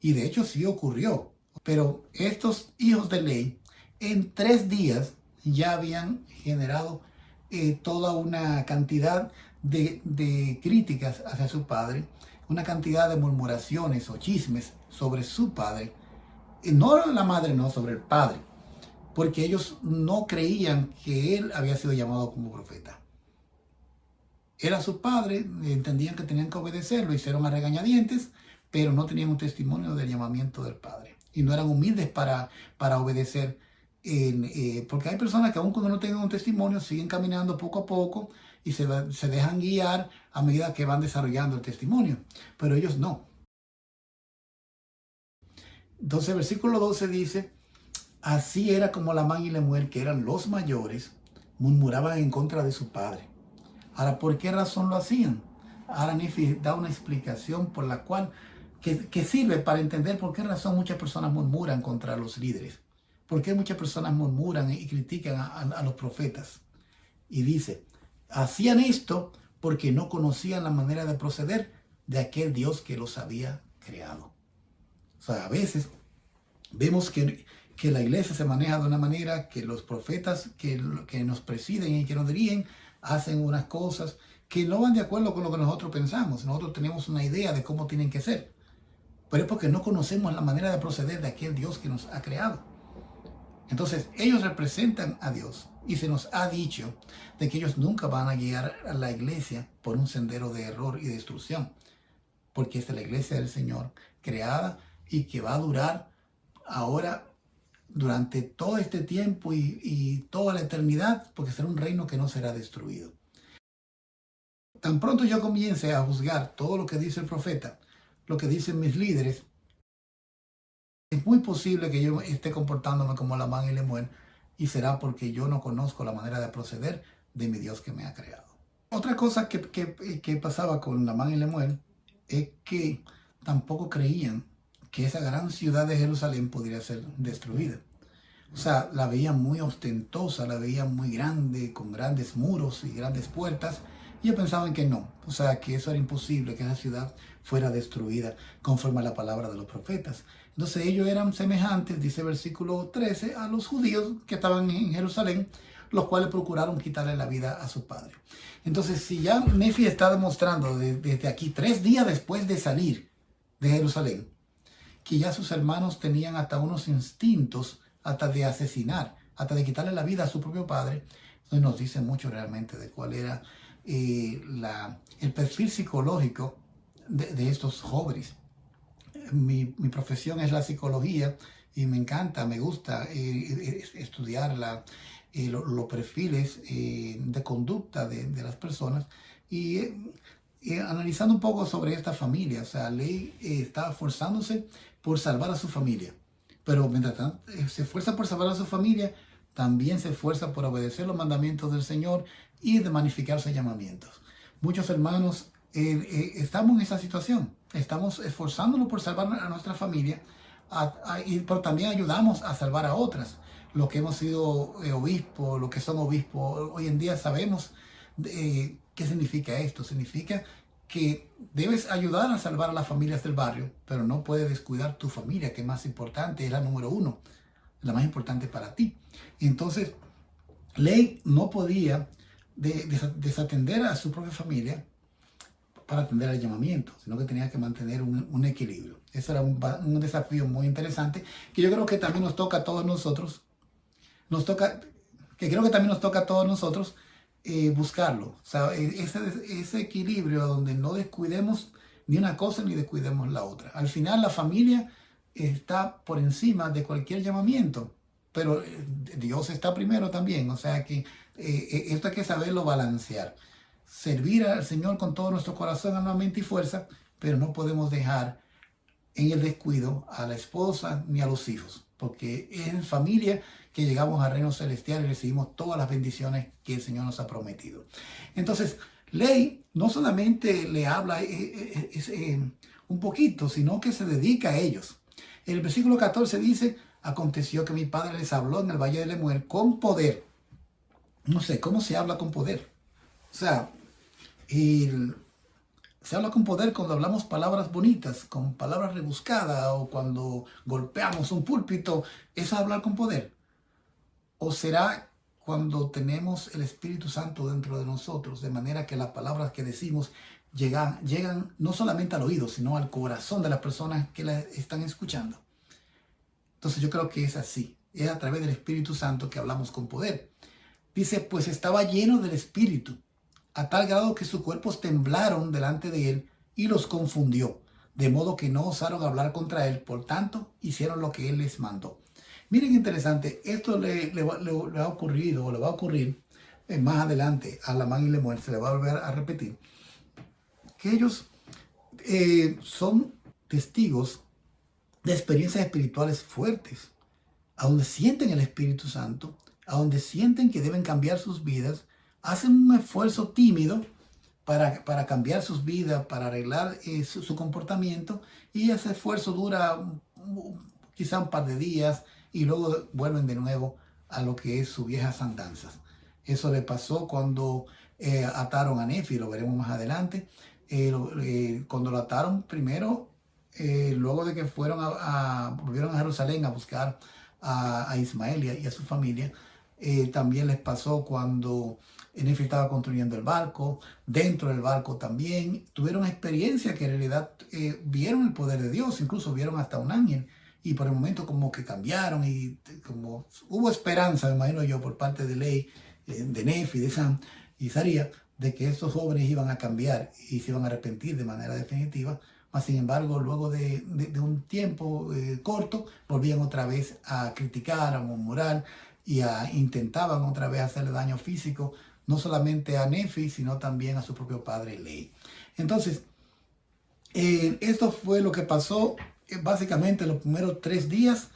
Y de hecho sí ocurrió. Pero estos hijos de ley en 3 días ya habían generado toda una cantidad de críticas hacia su padre, una cantidad de murmuraciones o chismes sobre su padre, no la madre, no, sobre el padre, porque ellos no creían que él había sido llamado como profeta. Era su padre, entendían que tenían que obedecerlo, hicieron a regañadientes, pero no tenían un testimonio del llamamiento del padre. Y no eran humildes para obedecer. Porque hay personas que aun cuando no tengan un testimonio, siguen caminando poco a poco y se dejan guiar a medida que van desarrollando el testimonio. Pero ellos no. Entonces el versículo 12 dice, así era como Lamán y Lemuel, que eran los mayores, murmuraban en contra de su padre. Ahora, ¿por qué razón lo hacían? Ahora Nefi da una explicación por la cual, que sirve para entender por qué razón muchas personas murmuran contra los líderes. ¿Por qué muchas personas murmuran y critican a los profetas? Y dice, hacían esto porque no conocían la manera de proceder de aquel Dios que los había creado. O sea, a veces vemos que la iglesia se maneja de una manera, que los profetas que nos presiden y que nos dirigen hacen unas cosas que no van de acuerdo con lo que nosotros pensamos. Nosotros tenemos una idea de cómo tienen que ser. Pero es porque no conocemos la manera de proceder de aquel Dios que nos ha creado. Entonces, ellos representan a Dios y se nos ha dicho de que ellos nunca van a guiar a la iglesia por un sendero de error y destrucción. Porque esta es la iglesia del Señor, creada y que va a durar ahora durante todo este tiempo y toda la eternidad, porque será un reino que no será destruido. Tan pronto yo comience a juzgar todo lo que dice el profeta, lo que dicen mis líderes, es muy posible que yo esté comportándome como Lamán y Lemuel, y será porque yo no conozco la manera de proceder de mi Dios que me ha creado. Otra cosa que pasaba con Lamán y Lemuel es que tampoco creían que esa gran ciudad de Jerusalén podría ser destruida. O sea, la veían muy ostentosa, la veían muy grande, con grandes muros y grandes puertas. Y ellos pensaban que no, o sea, que eso era imposible, que esa ciudad fuera destruida conforme a la palabra de los profetas. Entonces ellos eran semejantes, dice el versículo 13, a los judíos que estaban en Jerusalén, los cuales procuraron quitarle la vida a su padre. Entonces, si ya Nefi está demostrando desde aquí, 3 días después de salir de Jerusalén, que ya sus hermanos tenían hasta unos instintos hasta de asesinar, hasta de quitarle la vida a su propio padre, entonces nos dice mucho realmente de cuál era el perfil psicológico de estos jóvenes. Mi profesión es la psicología y me encanta, me gusta estudiar los perfiles de conducta de las personas y analizando un poco sobre esta familia. O sea, Ley estaba esforzándose por salvar a su familia, pero mientras tanto se esfuerza por salvar a su familia, también se esfuerza por obedecer los mandamientos del Señor y de magnificar sus llamamientos. Muchos hermanos estamos en esa situación. Estamos esforzándonos por salvar a nuestra familia, pero también ayudamos a salvar a otras. Los que hemos sido obispos, los que son obispos, hoy en día sabemos qué significa esto. Significa que debes ayudar a salvar a las familias del barrio, pero no puedes descuidar tu familia, que es más importante, es la número uno, la más importante para ti. Entonces, Ley no podía desatender a su propia familia para atender al llamamiento, sino que tenía que mantener un equilibrio. Eso era un desafío muy interesante, que yo creo que también nos toca a todos nosotros, buscarlo. O sea, ese equilibrio donde no descuidemos ni una cosa ni descuidemos la otra. Al final la familia está por encima de cualquier llamamiento, pero Dios está primero también. O sea que esto hay que saberlo balancear. Servir al Señor con todo nuestro corazón, alma, mente y fuerza, pero no podemos dejar en el descuido a la esposa ni a los hijos, porque es en familia que llegamos al reino celestial y recibimos todas las bendiciones que el Señor nos ha prometido. Entonces, Ley no solamente le habla un poquito, sino que se dedica a ellos. En el versículo 14 dice: aconteció que mi padre les habló en el valle de Lemuel con poder. No sé, ¿cómo se habla con poder? O sea, se habla con poder cuando hablamos palabras bonitas, con palabras rebuscadas, o cuando golpeamos un púlpito. ¿Eso es hablar con poder? ¿O será cuando tenemos el Espíritu Santo dentro de nosotros, de manera que las palabras que decimos llegan no solamente al oído, sino al corazón de las personas que las están escuchando? Entonces yo creo que es así. Es a través del Espíritu Santo que hablamos con poder. Dice: pues estaba lleno del Espíritu, a tal grado que sus cuerpos temblaron delante de él y los confundió, de modo que no osaron hablar contra él. Por tanto, hicieron lo que él les mandó. Miren qué interesante, esto le ha ocurrido, o le va a ocurrir más adelante a Lamán y Lemuel, se le va a volver a repetir, que ellos son testigos de experiencias espirituales fuertes, a donde sienten el Espíritu Santo, a donde sienten que deben cambiar sus vidas, hacen un esfuerzo tímido para cambiar sus vidas, para arreglar su comportamiento, y ese esfuerzo dura quizá un par de días y luego vuelven de nuevo a lo que es sus viejas andanzas. Eso le pasó cuando ataron a Nefi, lo veremos más adelante. Cuando lo ataron primero, luego de que volvieron a Jerusalén a buscar a Ismael y a su familia, también les pasó cuando Nefi estaba construyendo el barco. Dentro del barco también tuvieron experiencia que en realidad vieron el poder de Dios, incluso vieron hasta un ángel, y por el momento como que cambiaron, y como hubo esperanza, me imagino yo, por parte de Ley, de Nefi, de Sam y Saría, de que estos jóvenes iban a cambiar y se iban a arrepentir de manera definitiva. Mas, sin embargo, luego de un tiempo corto, volvían otra vez a criticar, a murmurar, y intentaban otra vez hacerle daño físico, no solamente a Nefi, sino también a su propio padre Ley. Entonces, esto fue lo que pasó básicamente los primeros 3 días,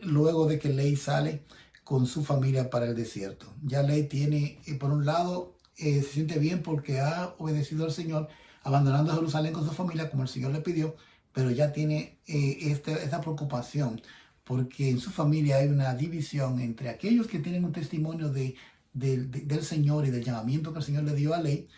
luego de que Ley sale con su familia para el desierto. Ya Ley tiene, por un lado, se siente bien porque ha obedecido al Señor, abandonando Jerusalén con su familia como el Señor le pidió, pero ya tiene esta preocupación, porque en su familia hay una división entre aquellos que tienen un testimonio del Señor y del llamamiento que el Señor le dio a Ley,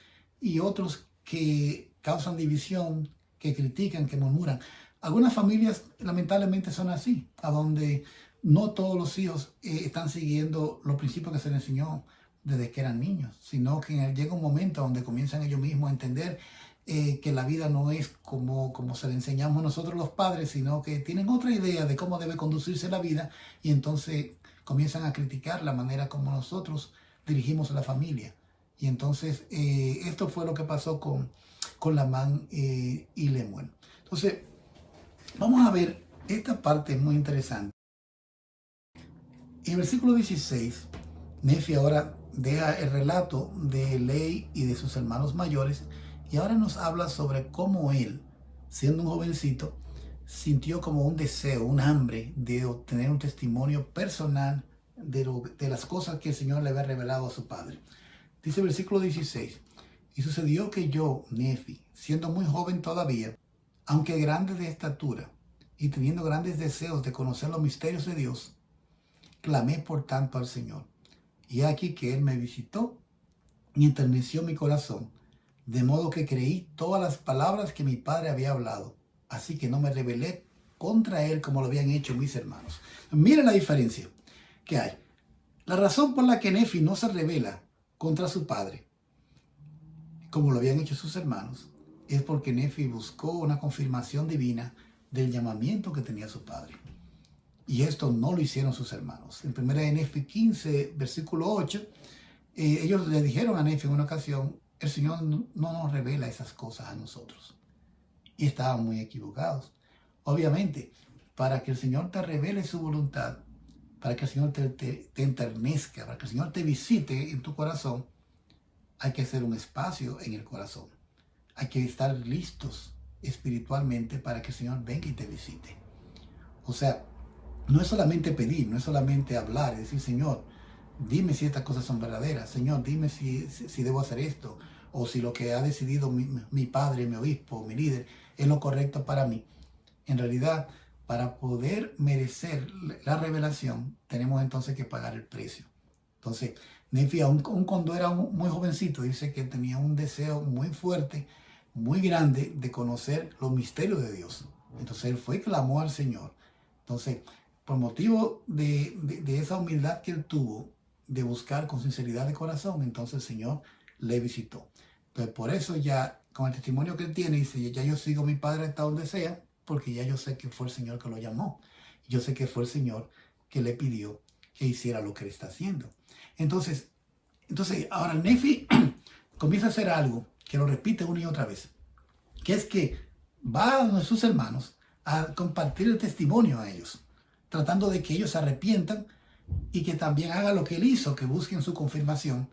y otros que causan división, que critican, que murmuran. Algunas familias lamentablemente son así, a donde no todos los hijos están siguiendo los principios que se les enseñó desde que eran niños, sino que llega un momento donde comienzan ellos mismos a entender que la vida no es como se le enseñamos nosotros los padres, sino que tienen otra idea de cómo debe conducirse la vida, y entonces comienzan a criticar la manera como nosotros dirigimos a la familia. Y entonces esto fue lo que pasó con Lamán y Lemuel. Entonces, vamos a ver, esta parte es muy interesante. En el versículo 16, Nefi ahora deja el relato de Ley y de sus hermanos mayores, y ahora nos habla sobre cómo él, siendo un jovencito, sintió como un deseo, un hambre de obtener un testimonio personal de las cosas que el Señor le había revelado a su padre. Dice el versículo 16, y sucedió que yo, Nefi, siendo muy joven todavía, aunque grande de estatura y teniendo grandes deseos de conocer los misterios de Dios, clamé por tanto al Señor. Y aquí que Él me visitó y enterneció mi corazón, de modo que creí todas las palabras que mi padre había hablado. Así que no me rebelé contra Él como lo habían hecho mis hermanos. Miren la diferencia que hay. La razón por la que Nefi no se rebela contra su padre, como lo habían hecho sus hermanos, es porque Nefi buscó una confirmación divina del llamamiento que tenía su padre. Y esto no lo hicieron sus hermanos. En 1 de Nefi 15, versículo 8, ellos le dijeron a Nefi en una ocasión, el Señor no nos revela esas cosas a nosotros. Y estaban muy equivocados. Obviamente, para que el Señor te revele su voluntad, para que el Señor te enternezca, para que el Señor te visite en tu corazón, hay que hacer un espacio en el corazón. Hay que estar listos espiritualmente para que el Señor venga y te visite. O sea, no es solamente pedir, no es solamente hablar, es decir, Señor, dime si estas cosas son verdaderas. Señor, dime si debo hacer esto, o si lo que ha decidido mi padre, mi obispo, mi líder, es lo correcto para mí. En realidad, para poder merecer la revelación, tenemos entonces que pagar el precio. Entonces, Nefi, aun cuando era muy jovencito, dice que tenía un deseo muy fuerte, muy grande de conocer los misterios de Dios. Entonces, él fue y clamó al Señor. Entonces, por motivo de esa humildad que él tuvo, de buscar con sinceridad de corazón, entonces el Señor le visitó. Entonces, por eso ya, con el testimonio que él tiene, dice, ya yo sigo a mi Padre hasta donde sea, porque ya yo sé que fue el Señor que lo llamó. Yo sé que fue el Señor que le pidió que hiciera lo que él está haciendo. Entonces ahora Nefi comienza a hacer algo que lo repite una y otra vez, que es que va a sus hermanos a compartir el testimonio a ellos, tratando de que ellos se arrepientan y que también hagan lo que él hizo, que busquen su confirmación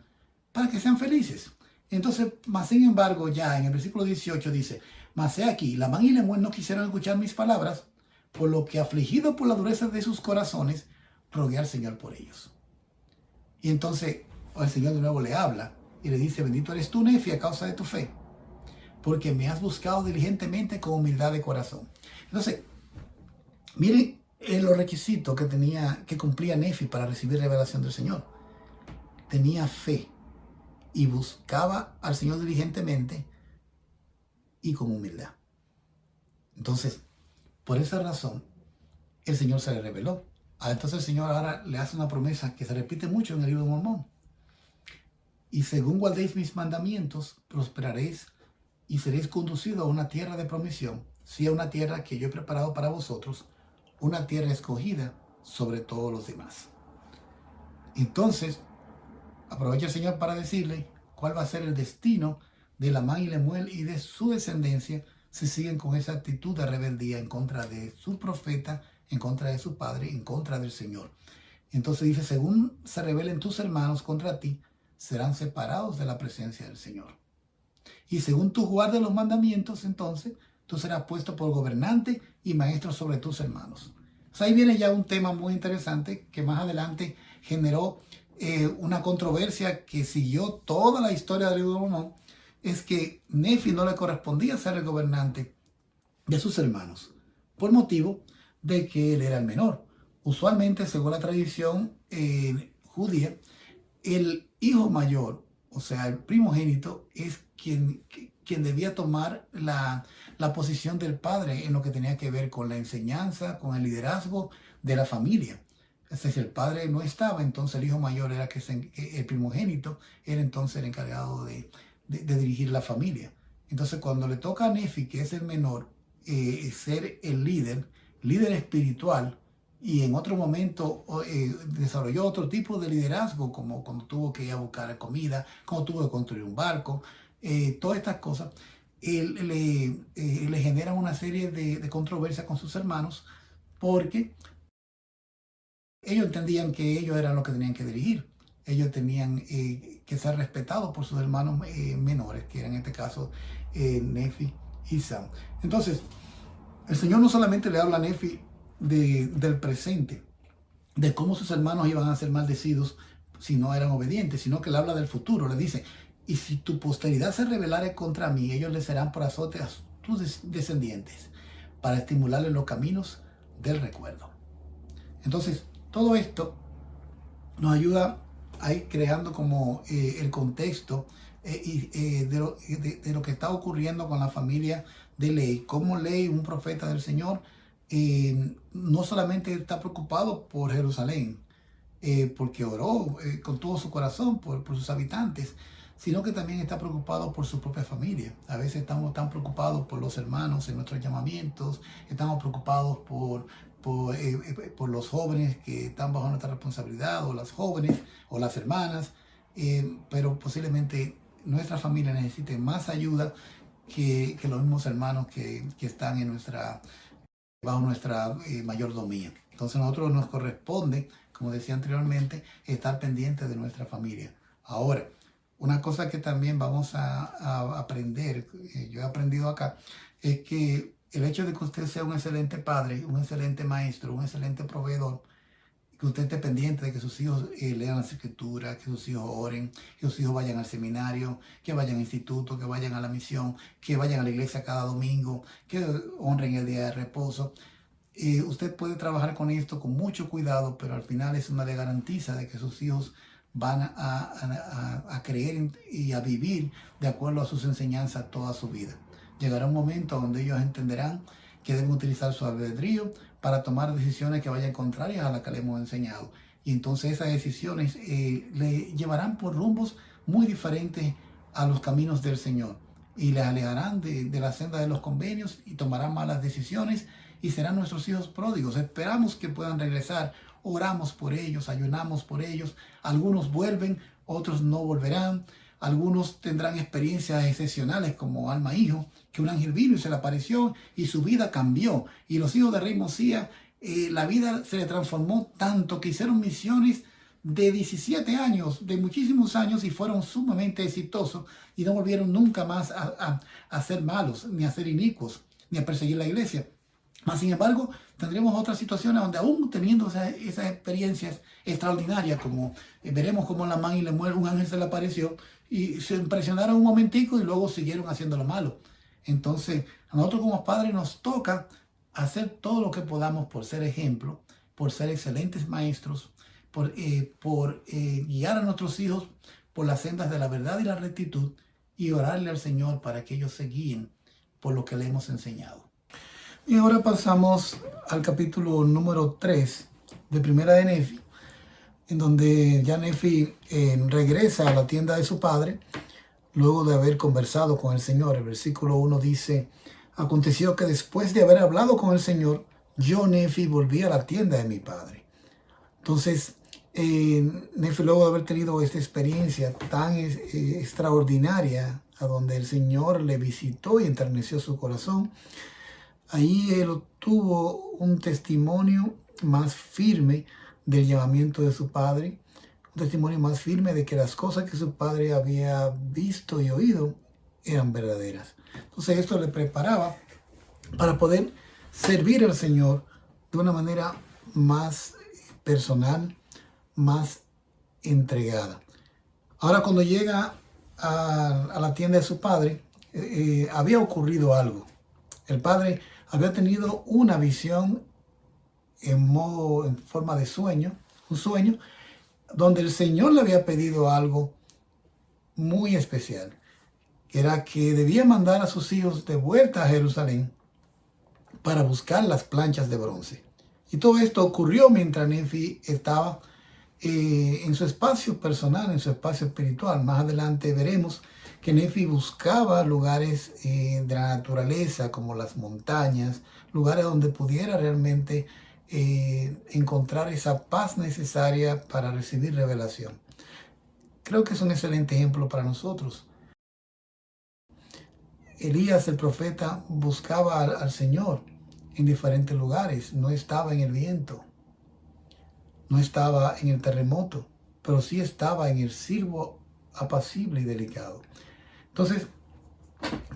para que sean felices. Entonces, más sin embargo, ya en el versículo 18 dice, mas he aquí, Lamán y Lemuel no quisieron escuchar mis palabras, por lo que afligido por la dureza de sus corazones, rogué al Señor por ellos. Y entonces el Señor de nuevo le habla y le dice, bendito eres tú, Nefi, a causa de tu fe, porque me has buscado diligentemente con humildad de corazón. Entonces, miren los requisitos que cumplía Nefi para recibir revelación del Señor. Tenía fe y buscaba al Señor diligentemente y con humildad. Entonces, por esa razón, el Señor se le reveló. Entonces el Señor ahora le hace una promesa que se repite mucho en el libro de Mormón. Y según guardéis mis mandamientos, prosperaréis y seréis conducidos a una tierra de promisión, sí, a una tierra que yo he preparado para vosotros, una tierra escogida sobre todos los demás. Entonces, aprovecha el Señor para decirle cuál va a ser el destino de Lamán y Lemuel y de su descendencia si siguen con esa actitud de rebeldía en contra de su profeta, en contra de su padre, en contra del Señor. Entonces dice, según se rebelen tus hermanos contra ti, serán separados de la presencia del Señor. Y según tú guardes los mandamientos, entonces tú serás puesto por gobernante y maestro sobre tus hermanos. O sea, ahí viene ya un tema muy interesante que más adelante generó una controversia que siguió toda la historia del libro de Mormón, es que Nefi no le correspondía ser el gobernante de sus hermanos, por motivo de que él era el menor. Usualmente, según la tradición judía, el hijo mayor, o sea, el primogénito, es quien debía tomar la posición del padre en lo que tenía que ver con la enseñanza, con el liderazgo de la familia. Si el padre no estaba, entonces el hijo mayor era el primogénito, era entonces el encargado de dirigir la familia. Entonces cuando le toca a Nefi, que es el menor, ser el líder espiritual, y en otro momento desarrolló otro tipo de liderazgo, como cuando tuvo que ir a buscar comida, cuando tuvo que construir un barco, todas estas cosas, le generan una serie de controversias con sus hermanos, porque ellos entendían que ellos eran los que tenían que dirigir. Ellos tenían que ser respetados por sus hermanos menores, que eran en este caso Nefi y Sam. Entonces, el Señor no solamente le habla a Nefi del presente, de cómo sus hermanos iban a ser maldecidos si no eran obedientes, sino que le habla del futuro. Le dice, y si tu posteridad se rebelare contra mí, ellos le serán por azote a tus descendientes, para estimularles los caminos del recuerdo. Entonces, todo esto nos ayuda a ir creando como el contexto de lo que está ocurriendo con la familia de Ley. Como Ley, un profeta del Señor, no solamente está preocupado por Jerusalén, porque oró con todo su corazón por sus habitantes, sino que también está preocupado por su propia familia. A veces estamos tan preocupados por los hermanos en nuestros llamamientos, estamos preocupados por los jóvenes que están bajo nuestra responsabilidad, o las jóvenes, o las hermanas, pero posiblemente nuestra familia necesite más ayuda que los mismos hermanos que están bajo nuestra mayordomía. Entonces a nosotros nos corresponde, como decía anteriormente, estar pendientes de nuestra familia. Ahora, una cosa que también vamos a aprender, yo he aprendido acá, es que el hecho de que usted sea un excelente padre, un excelente maestro, un excelente proveedor, que usted esté pendiente de que sus hijos lean las escrituras, que sus hijos oren, que sus hijos vayan al seminario, que vayan al instituto, que vayan a la misión, que vayan a la iglesia cada domingo, que honren el día de reposo. Usted puede trabajar con esto con mucho cuidado, pero al final eso no le garantiza de que sus hijos van a creer y a vivir de acuerdo a sus enseñanzas toda su vida. Llegará un momento donde ellos entenderán que deben utilizar su albedrío para tomar decisiones que vayan contrarias a las que le hemos enseñado. Y entonces esas decisiones le llevarán por rumbos muy diferentes a los caminos del Señor. Y les alejarán de la senda de los convenios y tomarán malas decisiones y serán nuestros hijos pródigos. Esperamos que puedan regresar. Oramos por ellos, ayunamos por ellos. Algunos vuelven, otros no volverán. Algunos tendrán experiencias excepcionales como Alma Hijo, que un ángel vino y se le apareció y su vida cambió. Y los hijos de Rey Mosía, la vida se le transformó tanto que hicieron misiones de 17 años, de muchísimos años, y fueron sumamente exitosos y no volvieron nunca más a ser malos, ni a ser inicuos, ni a perseguir la iglesia. Mas, sin embargo, tendremos otras situaciones donde aún teniendo esas experiencias extraordinarias, como veremos como la man y le muere, un ángel se le apareció y se impresionaron un momentico y luego siguieron haciendo lo malo. Entonces, a nosotros como padres nos toca hacer todo lo que podamos por ser ejemplo, por ser excelentes maestros, por guiar a nuestros hijos por las sendas de la verdad y la rectitud, y orarle al Señor para que ellos se guíen por lo que le hemos enseñado. Y ahora pasamos al capítulo número 3 de Primera de Nefi, en donde ya Nefi regresa a la tienda de su padre, luego de haber conversado con el Señor. El versículo 1 dice: aconteció que después de haber hablado con el Señor, yo, Nefi, volví a la tienda de mi padre. Entonces, Nefi, luego de haber tenido esta experiencia tan extraordinaria, a donde el Señor le visitó y enterneció su corazón, ahí él obtuvo un testimonio más firme del llamamiento de su padre, un testimonio más firme de que las cosas que su padre había visto y oído eran verdaderas. Entonces esto le preparaba para poder servir al Señor de una manera más personal, más entregada. Ahora, cuando llega a la tienda de su padre, había ocurrido algo. El padre había tenido una visión en forma de sueño, un sueño, donde el Señor le había pedido algo muy especial, que era que debía mandar a sus hijos de vuelta a Jerusalén para buscar las planchas de bronce. Y todo esto ocurrió mientras Nefi estaba en su espacio personal, en su espacio espiritual. Más adelante veremos que Nefi buscaba lugares de la naturaleza, como las montañas, lugares donde pudiera realmente encontrar esa paz necesaria para recibir revelación. Creo que es un excelente ejemplo para nosotros. Elías, el profeta, buscaba al Señor en diferentes lugares. No estaba en el viento, no estaba en el terremoto, pero sí estaba en el silbo apacible y delicado. Entonces,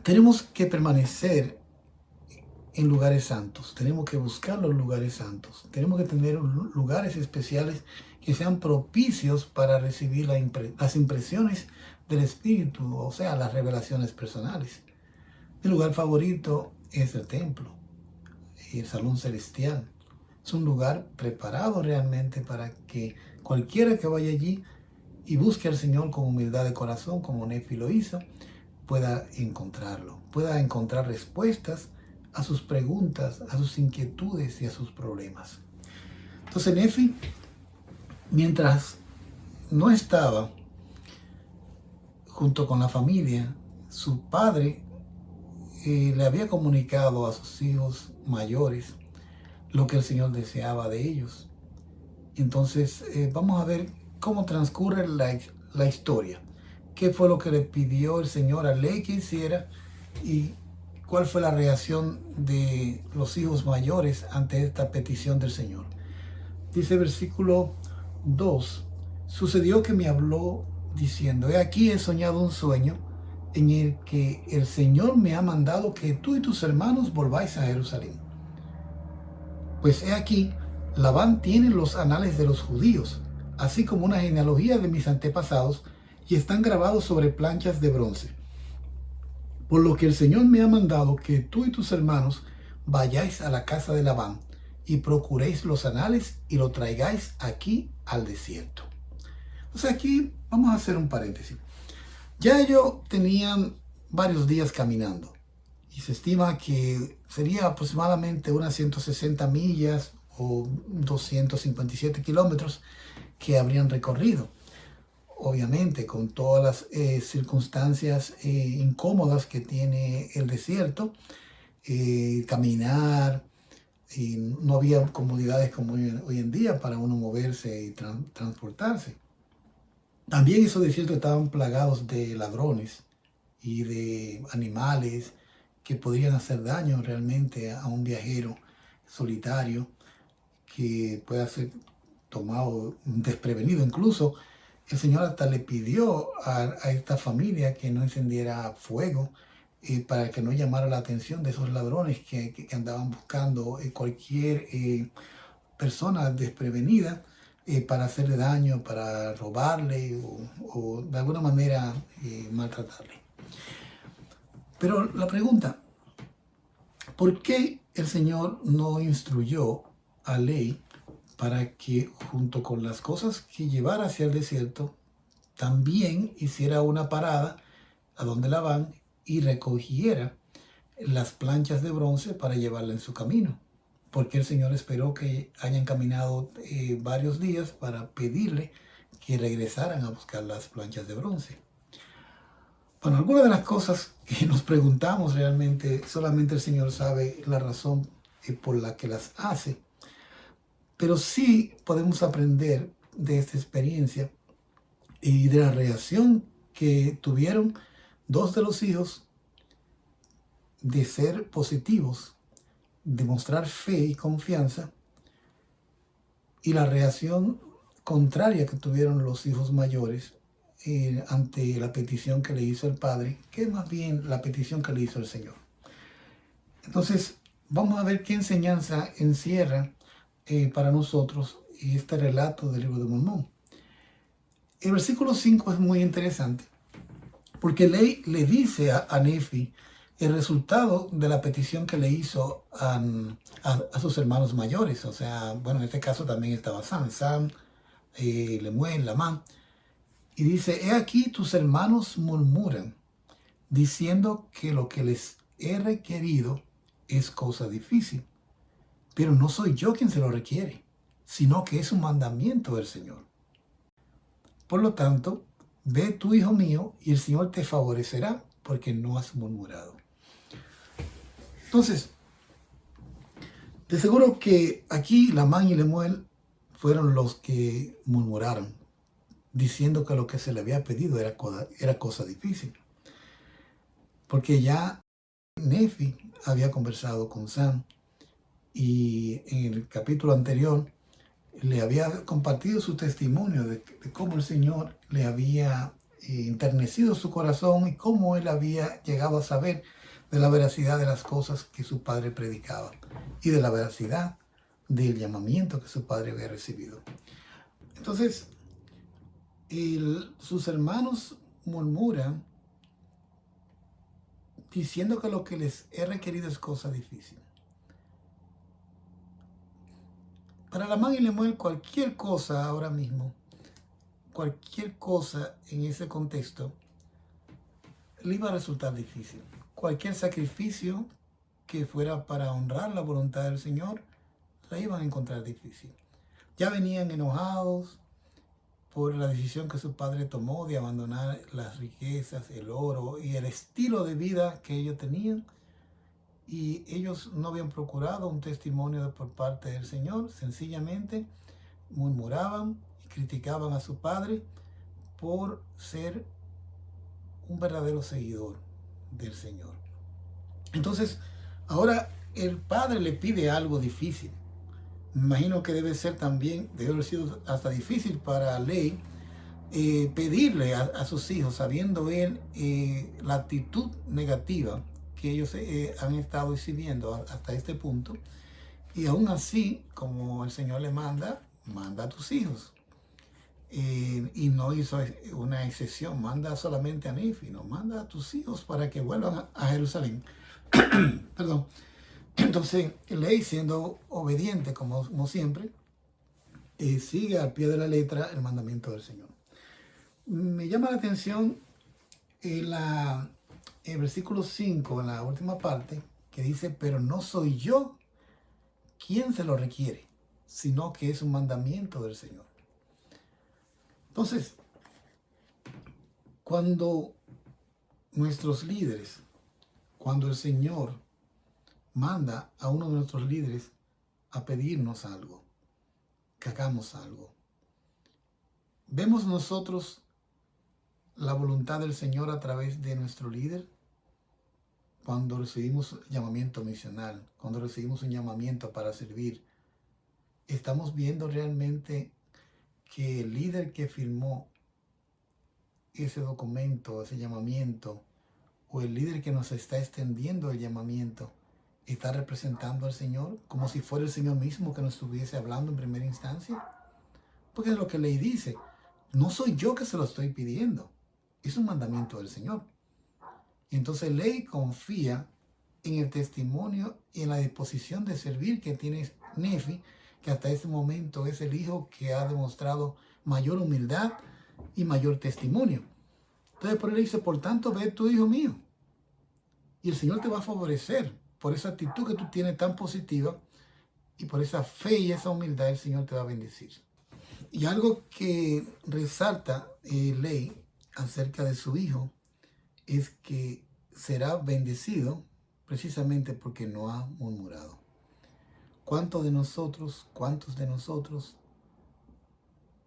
tenemos que permanecer en lugares santos. Tenemos que buscar los lugares santos. Tenemos que tener lugares especiales que sean propicios para recibir las impresiones del Espíritu, o sea, las revelaciones personales. Mi lugar favorito es el templo, el salón celestial. Es un lugar preparado realmente para que cualquiera que vaya allí y busque al Señor con humildad de corazón, como Nefi lo hizo, pueda encontrarlo, pueda encontrar respuestas a sus preguntas, a sus inquietudes y a sus problemas. Entonces Nefi, mientras no estaba junto con la familia, su padre le había comunicado a sus hijos mayores lo que el Señor deseaba de ellos. Entonces vamos a ver cómo transcurre la historia. ¿Qué fue lo que le pidió el Señor a Lehi que hiciera? Y cuál fue la reacción de los hijos mayores ante esta petición del Señor. Dice versículo 2. Sucedió que me habló diciendo: he aquí he soñado un sueño en el que el Señor me ha mandado que tú y tus hermanos volváis a Jerusalén. Pues he aquí, Labán tiene los anales de los judíos, así como una genealogía de mis antepasados, y están grabados sobre planchas de bronce. Por lo que el Señor me ha mandado que tú y tus hermanos vayáis a la casa de Labán y procuréis los anales y lo traigáis aquí al desierto. O sea, aquí vamos a hacer un paréntesis. Ya ellos tenían varios días caminando y se estima que sería aproximadamente unas 160 millas o 257 kilómetros que habrían recorrido. Obviamente con todas las circunstancias incómodas que tiene el desierto, caminar, y no había comodidades como hoy en día para uno moverse y transportarse. También esos desiertos estaban plagados de ladrones y de animales que podrían hacer daño realmente a un viajero solitario que pueda ser tomado desprevenido. Incluso el Señor hasta le pidió a esta familia que no encendiera fuego para que no llamara la atención de esos ladrones que andaban buscando cualquier persona desprevenida para hacerle daño, para robarle o de alguna manera maltratarle. Pero la pregunta, ¿por qué el Señor no instruyó a Lehi para que junto con las cosas que llevara hacia el desierto, también hiciera una parada a donde Labán y recogiera las planchas de bronce para llevarla en su camino? Porque el Señor esperó que hayan caminado varios días para pedirle que regresaran a buscar las planchas de bronce. Bueno, algunas de las cosas que nos preguntamos realmente, solamente el Señor sabe la razón por la que las hace. Pero sí podemos aprender de esta experiencia y de la reacción que tuvieron dos de los hijos de ser positivos, de mostrar fe y confianza, y la reacción contraria que tuvieron los hijos mayores ante la petición que le hizo el Padre, que es más bien la petición que le hizo el Señor. Entonces, vamos a ver qué enseñanza encierra para nosotros este relato del libro de Mormón. El versículo 5 es muy interesante porque Lehi le dice a Nefi el resultado de la petición que le hizo a sus hermanos mayores. O sea, bueno, en este caso también estaba Sam, Lemuel, Lamán. Y dice: he aquí tus hermanos murmuran, diciendo que lo que les he requerido es cosa difícil. Pero no soy yo quien se lo requiere, sino que es un mandamiento del Señor. Por lo tanto, ve tú, hijo mío, y el Señor te favorecerá, porque no has murmurado. Entonces, de seguro que aquí Lamán y Lemuel fueron los que murmuraron, diciendo que lo que se le había pedido era cosa difícil. Porque ya Nefi había conversado con Sam, y en el capítulo anterior le había compartido su testimonio de cómo el Señor le había enternecido su corazón y cómo él había llegado a saber de la veracidad de las cosas que su padre predicaba y de la veracidad del llamamiento que su padre había recibido. Entonces, sus hermanos murmuran diciendo que lo que les he requerido es cosa difícil. Para Lamán y Lemuel, cualquier cosa ahora mismo, cualquier cosa en ese contexto, le iba a resultar difícil. Cualquier sacrificio que fuera para honrar la voluntad del Señor, la iban a encontrar difícil. Ya venían enojados por la decisión que su padre tomó de abandonar las riquezas, el oro y el estilo de vida que ellos tenían. Y ellos no habían procurado un testimonio por parte del Señor, sencillamente murmuraban y criticaban a su padre por ser un verdadero seguidor del Señor. Entonces, ahora el padre le pide algo difícil. Me imagino que debe haber sido hasta difícil para Ley pedirle a sus hijos, sabiendo él la actitud negativa que ellos han estado exhibiendo hasta este punto. Y aún así, como el Señor le manda a tus hijos. Y no hizo una excepción, manda solamente a Nefi, no, manda a tus hijos para que vuelvan a Jerusalén. Perdón. Entonces, Ley, siendo obediente como siempre, sigue al pie de la letra el mandamiento del Señor. Me llama la atención el versículo 5, en la última parte, que dice, pero no soy yo quien se lo requiere, sino que es un mandamiento del Señor. Entonces, cuando nuestros líderes, cuando el Señor manda a uno de nuestros líderes a pedirnos algo, que hagamos algo, ¿vemos nosotros la voluntad del Señor a través de nuestro líder? Cuando recibimos llamamiento misional, cuando recibimos un llamamiento para servir, ¿estamos viendo realmente que el líder que firmó ese documento, ese llamamiento, o el líder que nos está extendiendo el llamamiento, está representando al Señor como si fuera el Señor mismo que nos estuviese hablando en primera instancia? Porque es lo que Ley dice, no soy yo que se lo estoy pidiendo, es un mandamiento del Señor. Y entonces Ley confía en el testimonio y en la disposición de servir que tiene Nefi, que hasta este momento es el hijo que ha demostrado mayor humildad y mayor testimonio. Entonces por él dice, por tanto, ve tu hijo mío. Y el Señor te va a favorecer por esa actitud que tú tienes tan positiva, y por esa fe y esa humildad el Señor te va a bendecir. Y algo que resalta Ley acerca de su hijo es que será bendecido precisamente porque no ha murmurado. ¿Cuántos de nosotros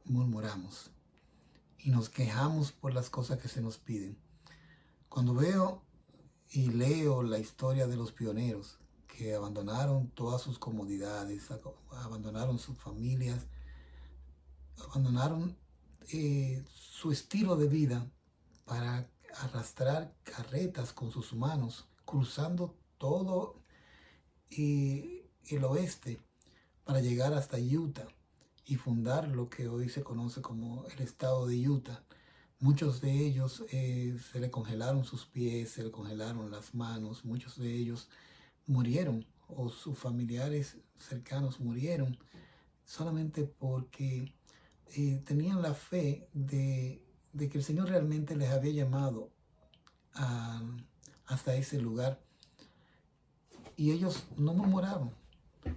murmuramos y nos quejamos por las cosas que se nos piden? Cuando veo y leo la historia de los pioneros que abandonaron todas sus comodidades, abandonaron sus familias, abandonaron su estilo de vida para arrastrar carretas con sus manos, cruzando todo el oeste para llegar hasta Utah y fundar lo que hoy se conoce como el estado de Utah. Muchos de ellos se le congelaron sus pies, se le congelaron las manos, muchos de ellos murieron o sus familiares cercanos murieron solamente porque tenían la fe de que el Señor realmente les había llamado hasta ese lugar. Y ellos no murmuraron,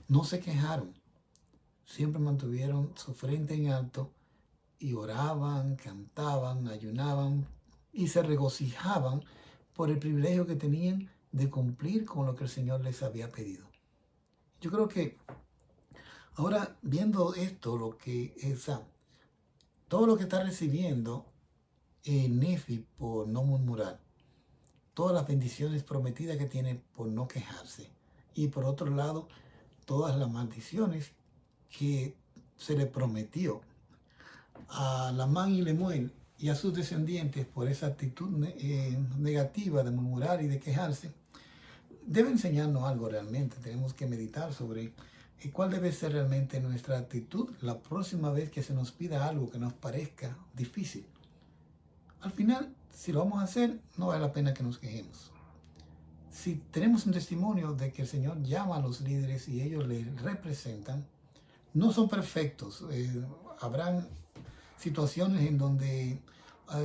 no se quejaron, siempre mantuvieron su frente en alto y oraban, cantaban, ayunaban y se regocijaban por el privilegio que tenían de cumplir con lo que el Señor les había pedido. Yo creo que ahora, viendo esto, todo lo que está recibiendo Nefi por no murmurar, todas las bendiciones prometidas que tiene por no quejarse, y por otro lado, todas las maldiciones que se le prometió a Lamán y Lemuel y a sus descendientes por esa actitud negativa de murmurar y de quejarse, debe enseñarnos algo realmente. Tenemos que meditar sobre cuál debe ser realmente nuestra actitud la próxima vez que se nos pida algo que nos parezca difícil. Al final, si lo vamos a hacer, no vale la pena que nos quejemos. Si tenemos un testimonio de que el Señor llama a los líderes y ellos le representan, no son perfectos. Habrán situaciones en donde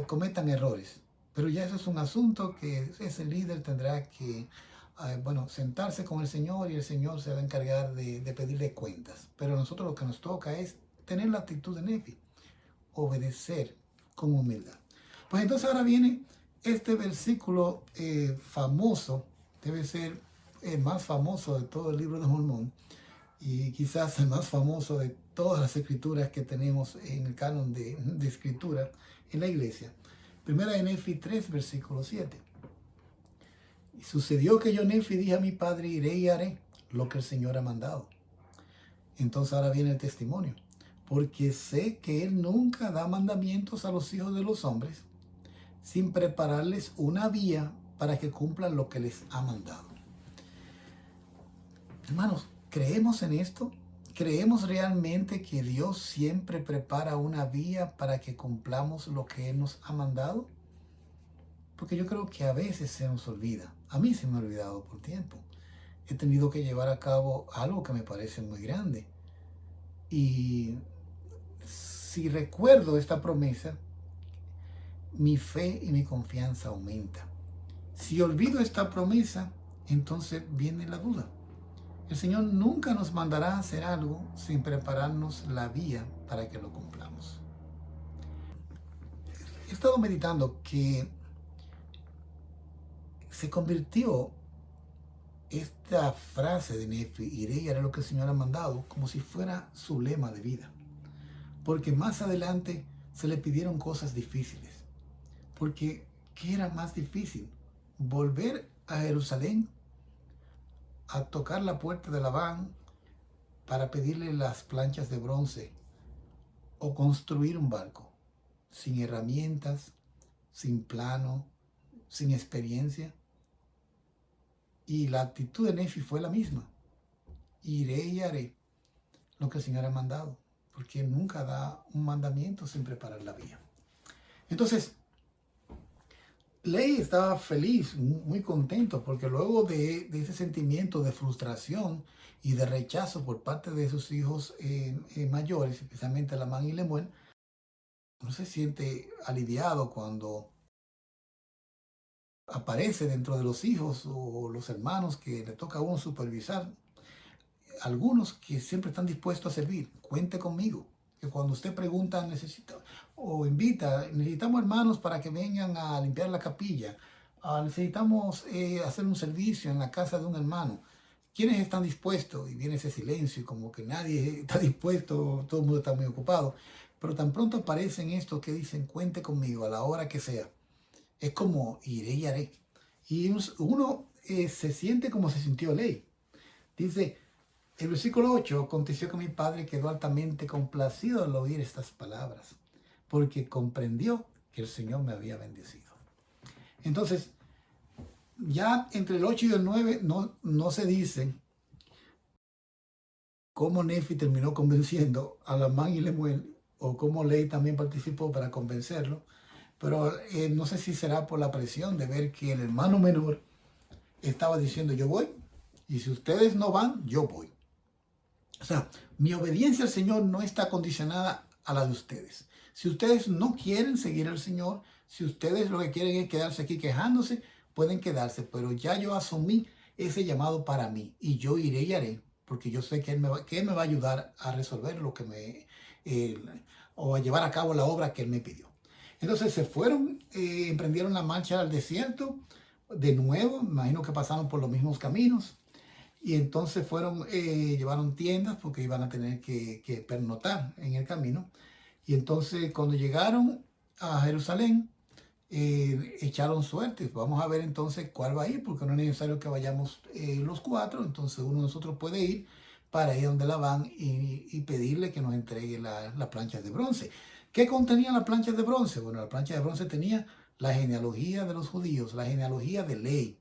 cometan errores, pero ya eso es un asunto que ese líder tendrá que sentarse con el Señor, y el Señor se va a encargar de pedirle cuentas. Pero a nosotros lo que nos toca es tener la actitud de Nefi, obedecer con humildad. Pues entonces ahora viene este versículo famoso, debe ser el más famoso de todo el libro de Mormón, y quizás el más famoso de todas las escrituras que tenemos en el canon de escritura en la iglesia. Primera de Nefi 3, versículo 7. Y sucedió que yo, Nefi, dije a mi padre, iré y haré lo que el Señor ha mandado. Entonces ahora viene el testimonio. Porque sé que Él nunca da mandamientos a los hijos de los hombres sin prepararles una vía para que cumplan lo que les ha mandado. Hermanos, ¿creemos en esto? ¿Creemos realmente que Dios siempre prepara una vía para que cumplamos lo que Él nos ha mandado? Porque yo creo que a veces se nos olvida. A mí se me ha olvidado por tiempo. He tenido que llevar a cabo algo que me parece muy grande. Y si recuerdo esta promesa, mi fe y mi confianza aumenta. Si olvido esta promesa, entonces viene la duda. El Señor nunca nos mandará a hacer algo sin prepararnos la vía para que lo cumplamos. He estado meditando que se convirtió esta frase de Nefi, iré y haré lo que el Señor ha mandado, como si fuera su lema de vida. Porque más adelante se le pidieron cosas difíciles. Porque, ¿qué era más difícil? Volver a Jerusalén a tocar la puerta de Labán para pedirle las planchas de bronce, o construir un barco sin herramientas, sin plano, sin experiencia. Y la actitud de Nefi fue la misma. Iré y haré lo que el Señor ha mandado, porque Él nunca da un mandamiento sin preparar la vía. Entonces, Lehi estaba feliz, muy contento, porque luego de ese sentimiento de frustración y de rechazo por parte de sus hijos mayores, especialmente Lamán y Lemuel, no se siente aliviado cuando aparece dentro de los hijos o los hermanos que le toca a uno supervisar, algunos que siempre están dispuestos a servir. Cuente conmigo, que cuando usted pregunta, necesita o invita, necesitamos hermanos para que vengan a limpiar la capilla, necesitamos hacer un servicio en la casa de un hermano. ¿Quiénes están dispuestos? Y viene ese silencio, como que nadie está dispuesto, todo el mundo está muy ocupado. Pero tan pronto aparecen estos que dicen, cuente conmigo a la hora que sea. Es como iré y haré. Y uno se siente como se sintió Lehi. Dice, el versículo 8, aconteció que mi padre quedó altamente complacido al oír estas palabras, porque comprendió que el Señor me había bendecido. Entonces, ya entre el 8 y el 9 no se dice cómo Nefi terminó convenciendo a Lamán y Lemuel, o cómo Lehi también participó para convencerlo, pero no sé si será por la presión de ver que el hermano menor estaba diciendo yo voy, y si ustedes no van, yo voy. O sea, mi obediencia al Señor no está condicionada a la de ustedes. Si ustedes no quieren seguir al Señor, si ustedes lo que quieren es quedarse aquí quejándose, pueden quedarse, pero ya yo asumí ese llamado para mí, y yo iré y haré, porque yo sé que Él me va a ayudar a resolver lo que o a llevar a cabo la obra que Él me pidió. Entonces se fueron, emprendieron la marcha al desierto, de nuevo, me imagino que pasaron por los mismos caminos, y entonces llevaron tiendas porque iban a tener que pernotar en el camino. Y entonces cuando llegaron a Jerusalén, echaron suertes. Vamos a ver entonces cuál va a ir, porque no es necesario que vayamos los cuatro. Entonces uno de nosotros puede ir para ir donde Labán y pedirle que nos entregue las planchas de bronce. ¿Qué contenían las planchas de bronce? Bueno, la plancha de bronce tenía la genealogía de los judíos, la genealogía de Lehi,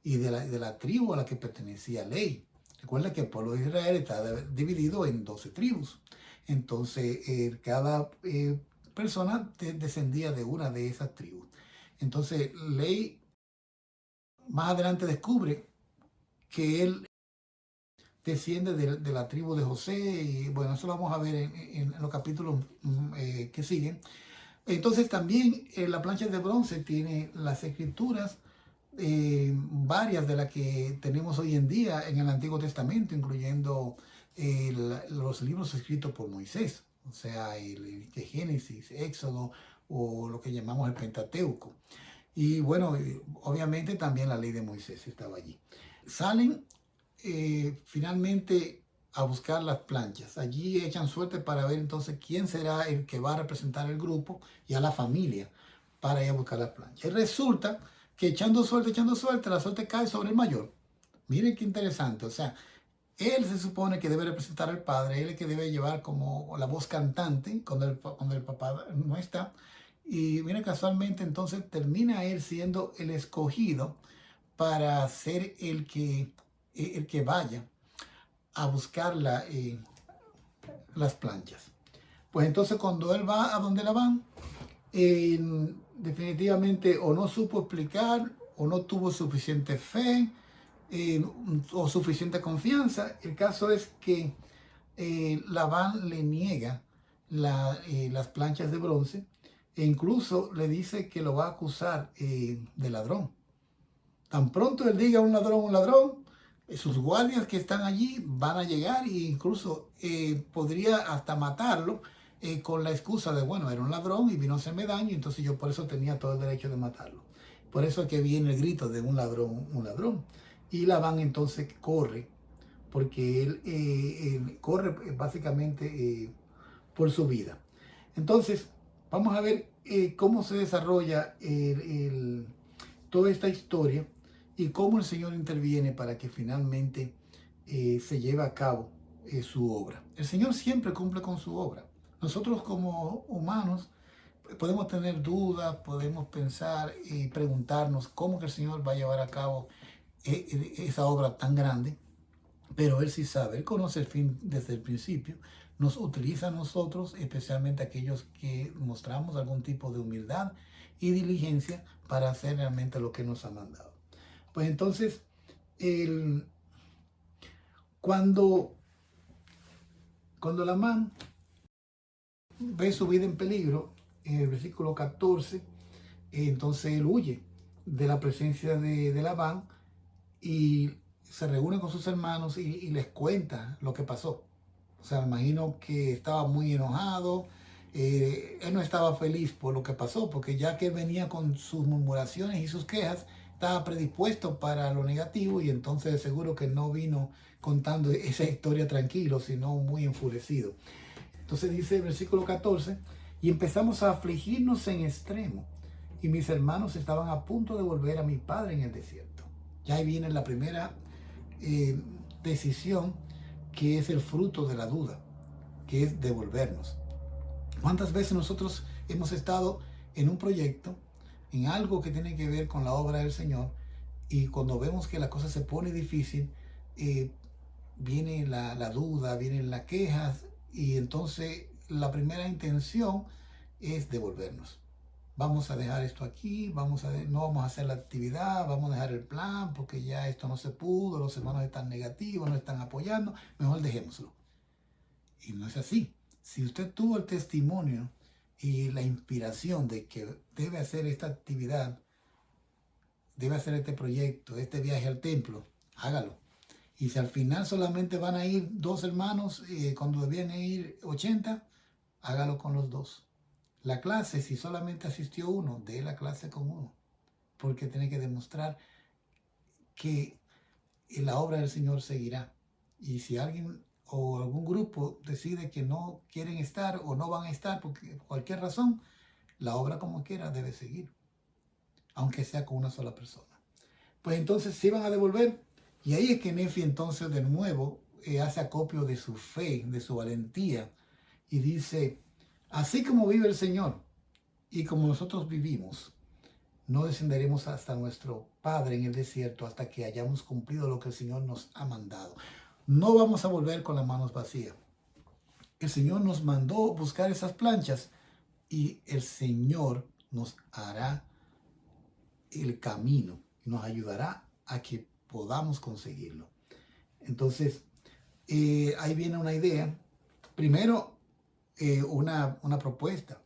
y de la tribu a la que pertenecía Ley. Recuerda que el pueblo de Israel está dividido en 12 tribus. Entonces, cada persona descendía de una de esas tribus. Entonces, Ley más adelante descubre que él desciende de la tribu de José, y bueno, eso lo vamos a ver en los capítulos que siguen. Entonces también la plancha de bronce tiene las escrituras, varias de las que tenemos hoy en día en el Antiguo Testamento, incluyendo los libros escritos por Moisés, o sea, el Génesis, Éxodo o lo que llamamos el Pentateuco. Y bueno, obviamente también la ley de Moisés estaba allí. Salen finalmente a buscar las planchas. Allí echan suerte para ver entonces quién será el que va a representar el grupo y a la familia para ir a buscar las planchas. Y resulta que echando suerte, la suerte cae sobre el mayor. Miren qué interesante. O sea, él se supone que debe representar al padre, él es el que debe llevar como la voz cantante cuando el papá no está. Y mira, casualmente entonces termina él siendo el escogido para ser el que vaya a buscar las planchas. Pues entonces cuando él va a donde la van, eh, definitivamente o no supo explicar o no tuvo suficiente fe o suficiente confianza. El caso es que Labán le niega las planchas de bronce e incluso le dice que lo va a acusar de ladrón. Tan pronto él diga un ladrón, sus guardias que están allí van a llegar e incluso podría hasta matarlo con la excusa de, bueno, era un ladrón y vino a hacerme daño, entonces yo por eso tenía todo el derecho de matarlo. Por eso es que viene el grito de un ladrón, un ladrón. Y Labán entonces corre, porque él corre básicamente por su vida. Entonces, vamos a ver cómo se desarrolla toda esta historia y cómo el Señor interviene para que finalmente se lleve a cabo su obra. El Señor siempre cumple con su obra. Nosotros como humanos podemos tener dudas, podemos pensar y preguntarnos cómo que el Señor va a llevar a cabo esa obra tan grande, pero Él sí sabe, Él conoce el fin desde el principio, nos utiliza a nosotros, especialmente aquellos que mostramos algún tipo de humildad y diligencia para hacer realmente lo que nos ha mandado. Pues entonces, el, cuando, cuando Lamán ve su vida en peligro, en el versículo 14, entonces él huye de la presencia de Labán y se reúne con sus hermanos y les cuenta lo que pasó. O sea, me imagino que estaba muy enojado. Él no estaba feliz por lo que pasó, porque ya que él venía con sus murmuraciones y sus quejas, estaba predispuesto para lo negativo y entonces seguro que no vino contando esa historia tranquilo, sino muy enfurecido. Entonces dice el versículo 14, y empezamos a afligirnos en extremo, y mis hermanos estaban a punto de volver a mi padre en el desierto. Ya ahí viene la primera decisión, que es el fruto de la duda, que es devolvernos. ¿Cuántas veces nosotros hemos estado en un proyecto, en algo que tiene que ver con la obra del Señor, y cuando vemos que la cosa se pone difícil, viene la duda, vienen las quejas, y entonces la primera intención es devolvernos? Vamos a dejar esto aquí, no vamos a hacer la actividad, vamos a dejar el plan porque ya esto no se pudo, los hermanos están negativos, no están apoyando, mejor dejémoslo. Y no es así. Si usted tuvo el testimonio y la inspiración de que debe hacer esta actividad, debe hacer este proyecto, este viaje al templo, hágalo. Y si al final solamente van a ir 2 hermanos cuando debían ir 80, hágalo con los 2. La clase, si solamente asistió uno, dé la clase con uno, porque tiene que demostrar que la obra del Señor seguirá. Y si alguien o algún grupo decide que no quieren estar o no van a estar por cualquier razón, la obra como quiera debe seguir, aunque sea con una sola persona. Pues entonces se iban a devolver, y ahí es que Nefi entonces de nuevo hace acopio de su fe, de su valentía, y dice, así como vive el Señor y como nosotros vivimos, no descenderemos hasta nuestro Padre en el desierto hasta que hayamos cumplido lo que el Señor nos ha mandado. No vamos a volver con las manos vacías. El Señor nos mandó buscar esas planchas y el Señor nos hará el camino y nos ayudará a que podamos conseguirlo. Entonces, ahí viene una idea. Primero, una propuesta,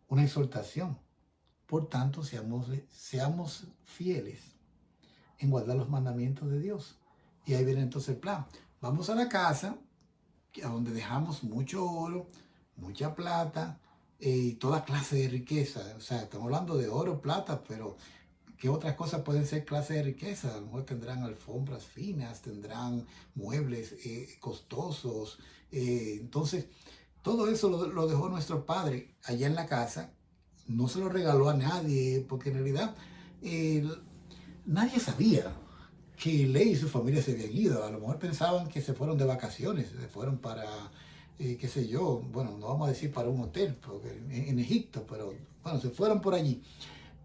una exhortación. Por tanto, seamos fieles en guardar los mandamientos de Dios. Y ahí viene entonces el plan. Vamos a la casa, a donde dejamos mucho oro, mucha plata y toda clase de riqueza. O sea, estamos hablando de oro, plata, pero ¿qué otras cosas pueden ser clase de riqueza? A lo mejor tendrán alfombras finas, tendrán muebles costosos. Entonces, todo eso lo dejó nuestro padre allá en la casa. No se lo regaló a nadie, porque en realidad eh, nadie sabía que Ley y su familia se habían ido. A lo mejor pensaban que se fueron de vacaciones, se fueron para, qué sé yo, bueno, no vamos a decir para un hotel porque en Egipto, pero bueno, se fueron por allí.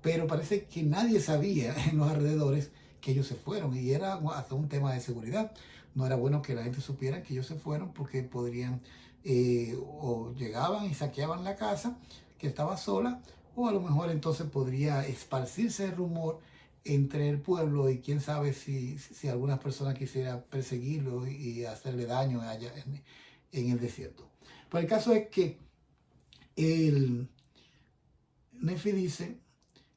Pero parece que nadie sabía en los alrededores que ellos se fueron y era hasta un tema de seguridad. No era bueno que la gente supiera que ellos se fueron porque podrían, o llegaban y saqueaban la casa que estaba sola, o a lo mejor entonces podría esparcirse el rumor entre el pueblo y quién sabe si algunas personas quisieran perseguirlo y hacerle daño allá en el desierto. Pero el caso es que el Nefi dice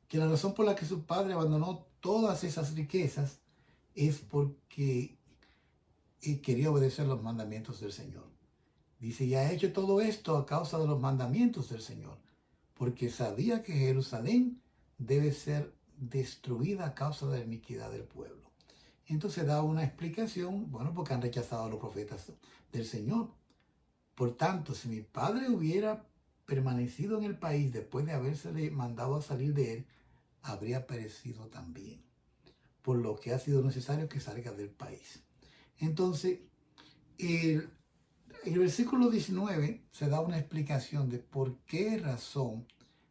que la razón por la que su padre abandonó todas esas riquezas es porque quería obedecer los mandamientos del Señor. Dice, y ha hecho todo esto a causa de los mandamientos del Señor, porque sabía que Jerusalén debe ser destruida a causa de la iniquidad del pueblo. Entonces da una explicación, bueno, porque han rechazado a los profetas del Señor. Por tanto, si mi padre hubiera permanecido en el país después de habérsele mandado a salir de él, habría perecido también, por lo que ha sido necesario que salga del país. Entonces, el, el versículo 19 se da una explicación de por qué razón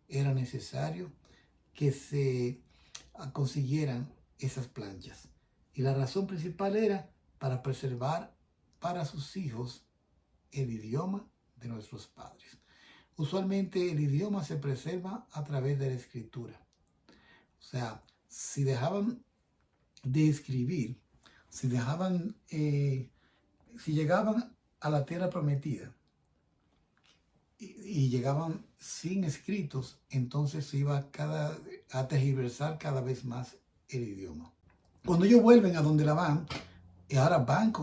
era necesario que se consiguieran esas planchas. Y la razón principal era para preservar para sus hijos el idioma de nuestros padres. Usualmente el idioma se preserva a través de la escritura. O sea, si dejaban de escribir, si dejaban, si llegaban a la tierra prometida y llegaban sin escritos, entonces se iba a tergiversar cada vez más el idioma. Cuando ellos vuelven a donde la van, ahora van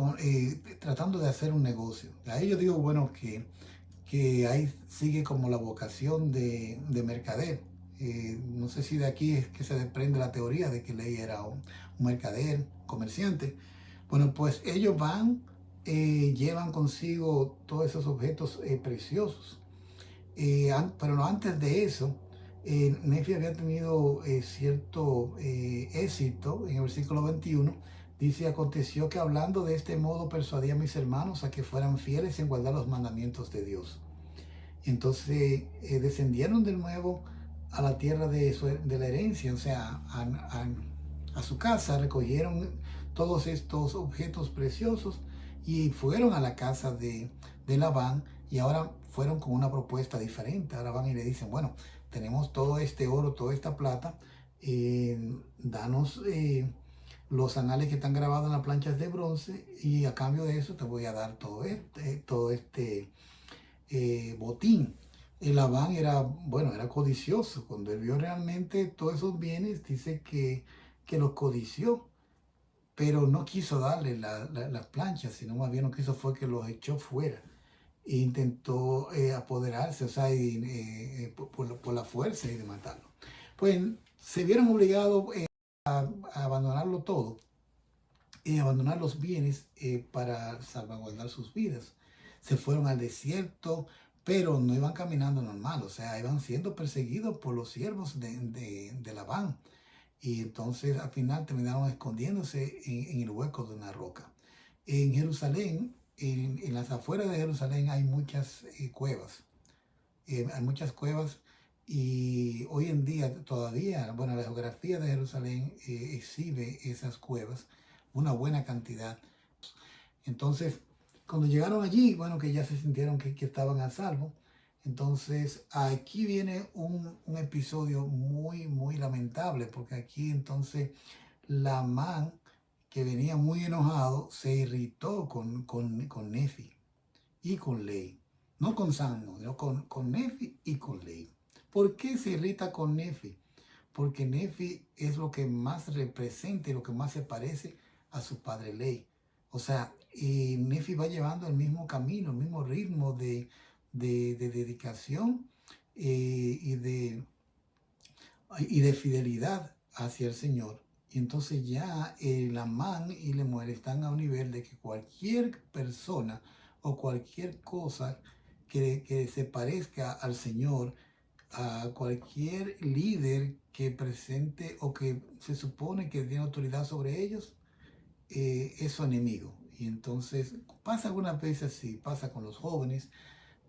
tratando de hacer un negocio. Ahí yo digo, bueno, que ahí sigue como la vocación de mercader. No sé si de aquí es que se desprende la teoría de que Ley era un mercader, comerciante. Bueno, pues ellos van, llevan consigo todos esos objetos preciosos. Pero no antes de eso, Nefi había tenido cierto éxito en el versículo 21. Dice, aconteció que hablando de este modo persuadí a mis hermanos a que fueran fieles en guardar los mandamientos de Dios. Entonces descendieron de nuevo a la tierra de la herencia, o sea, a su casa, recogieron todos estos objetos preciosos y fueron a la casa de Labán y ahora fueron con una propuesta diferente. Ahora van y le dicen, bueno, tenemos todo este oro, toda esta plata, danos los anales que están grabados en las planchas de bronce y a cambio de eso te voy a dar todo este botín. El Labán era, bueno, era codicioso. Cuando él vio realmente todos esos bienes, dice que los codició, pero no quiso darle las planchas, sino más bien lo que hizo fue que los echó fuera e intentó apoderarse, o sea, por la fuerza y de matarlo. Pues se vieron obligados a abandonarlo todo y abandonar los bienes para salvaguardar sus vidas. Se fueron al desierto, pero no iban caminando normal, o sea, iban siendo perseguidos por los siervos de Labán. Y entonces al final terminaron escondiéndose en el hueco de una roca. En Jerusalén, en las afueras de Jerusalén hay muchas cuevas. Hay muchas cuevas Y hoy en día todavía, bueno, la geografía de Jerusalén exhibe esas cuevas, una buena cantidad. Entonces, cuando llegaron allí, bueno, que ya se sintieron que estaban a salvo. Entonces, aquí viene un episodio muy, muy lamentable, porque aquí entonces Lamán, que venía muy enojado, se irritó con Nefi y con Ley. No con Sam, no, sino con Nefi y con Ley. ¿Por qué se irrita con Nefi? Porque Nefi es lo que más representa y lo que más se parece a su padre Ley. O sea, Nefi va llevando el mismo camino, el mismo ritmo de dedicación y de fidelidad hacia el Señor. Y entonces ya Lamán y Lemuel están a un nivel de que cualquier persona o cualquier cosa que se parezca al Señor, a cualquier líder que presente o que se supone que tiene autoridad sobre ellos, es su enemigo. Y entonces pasa algunas veces así, pasa con los jóvenes,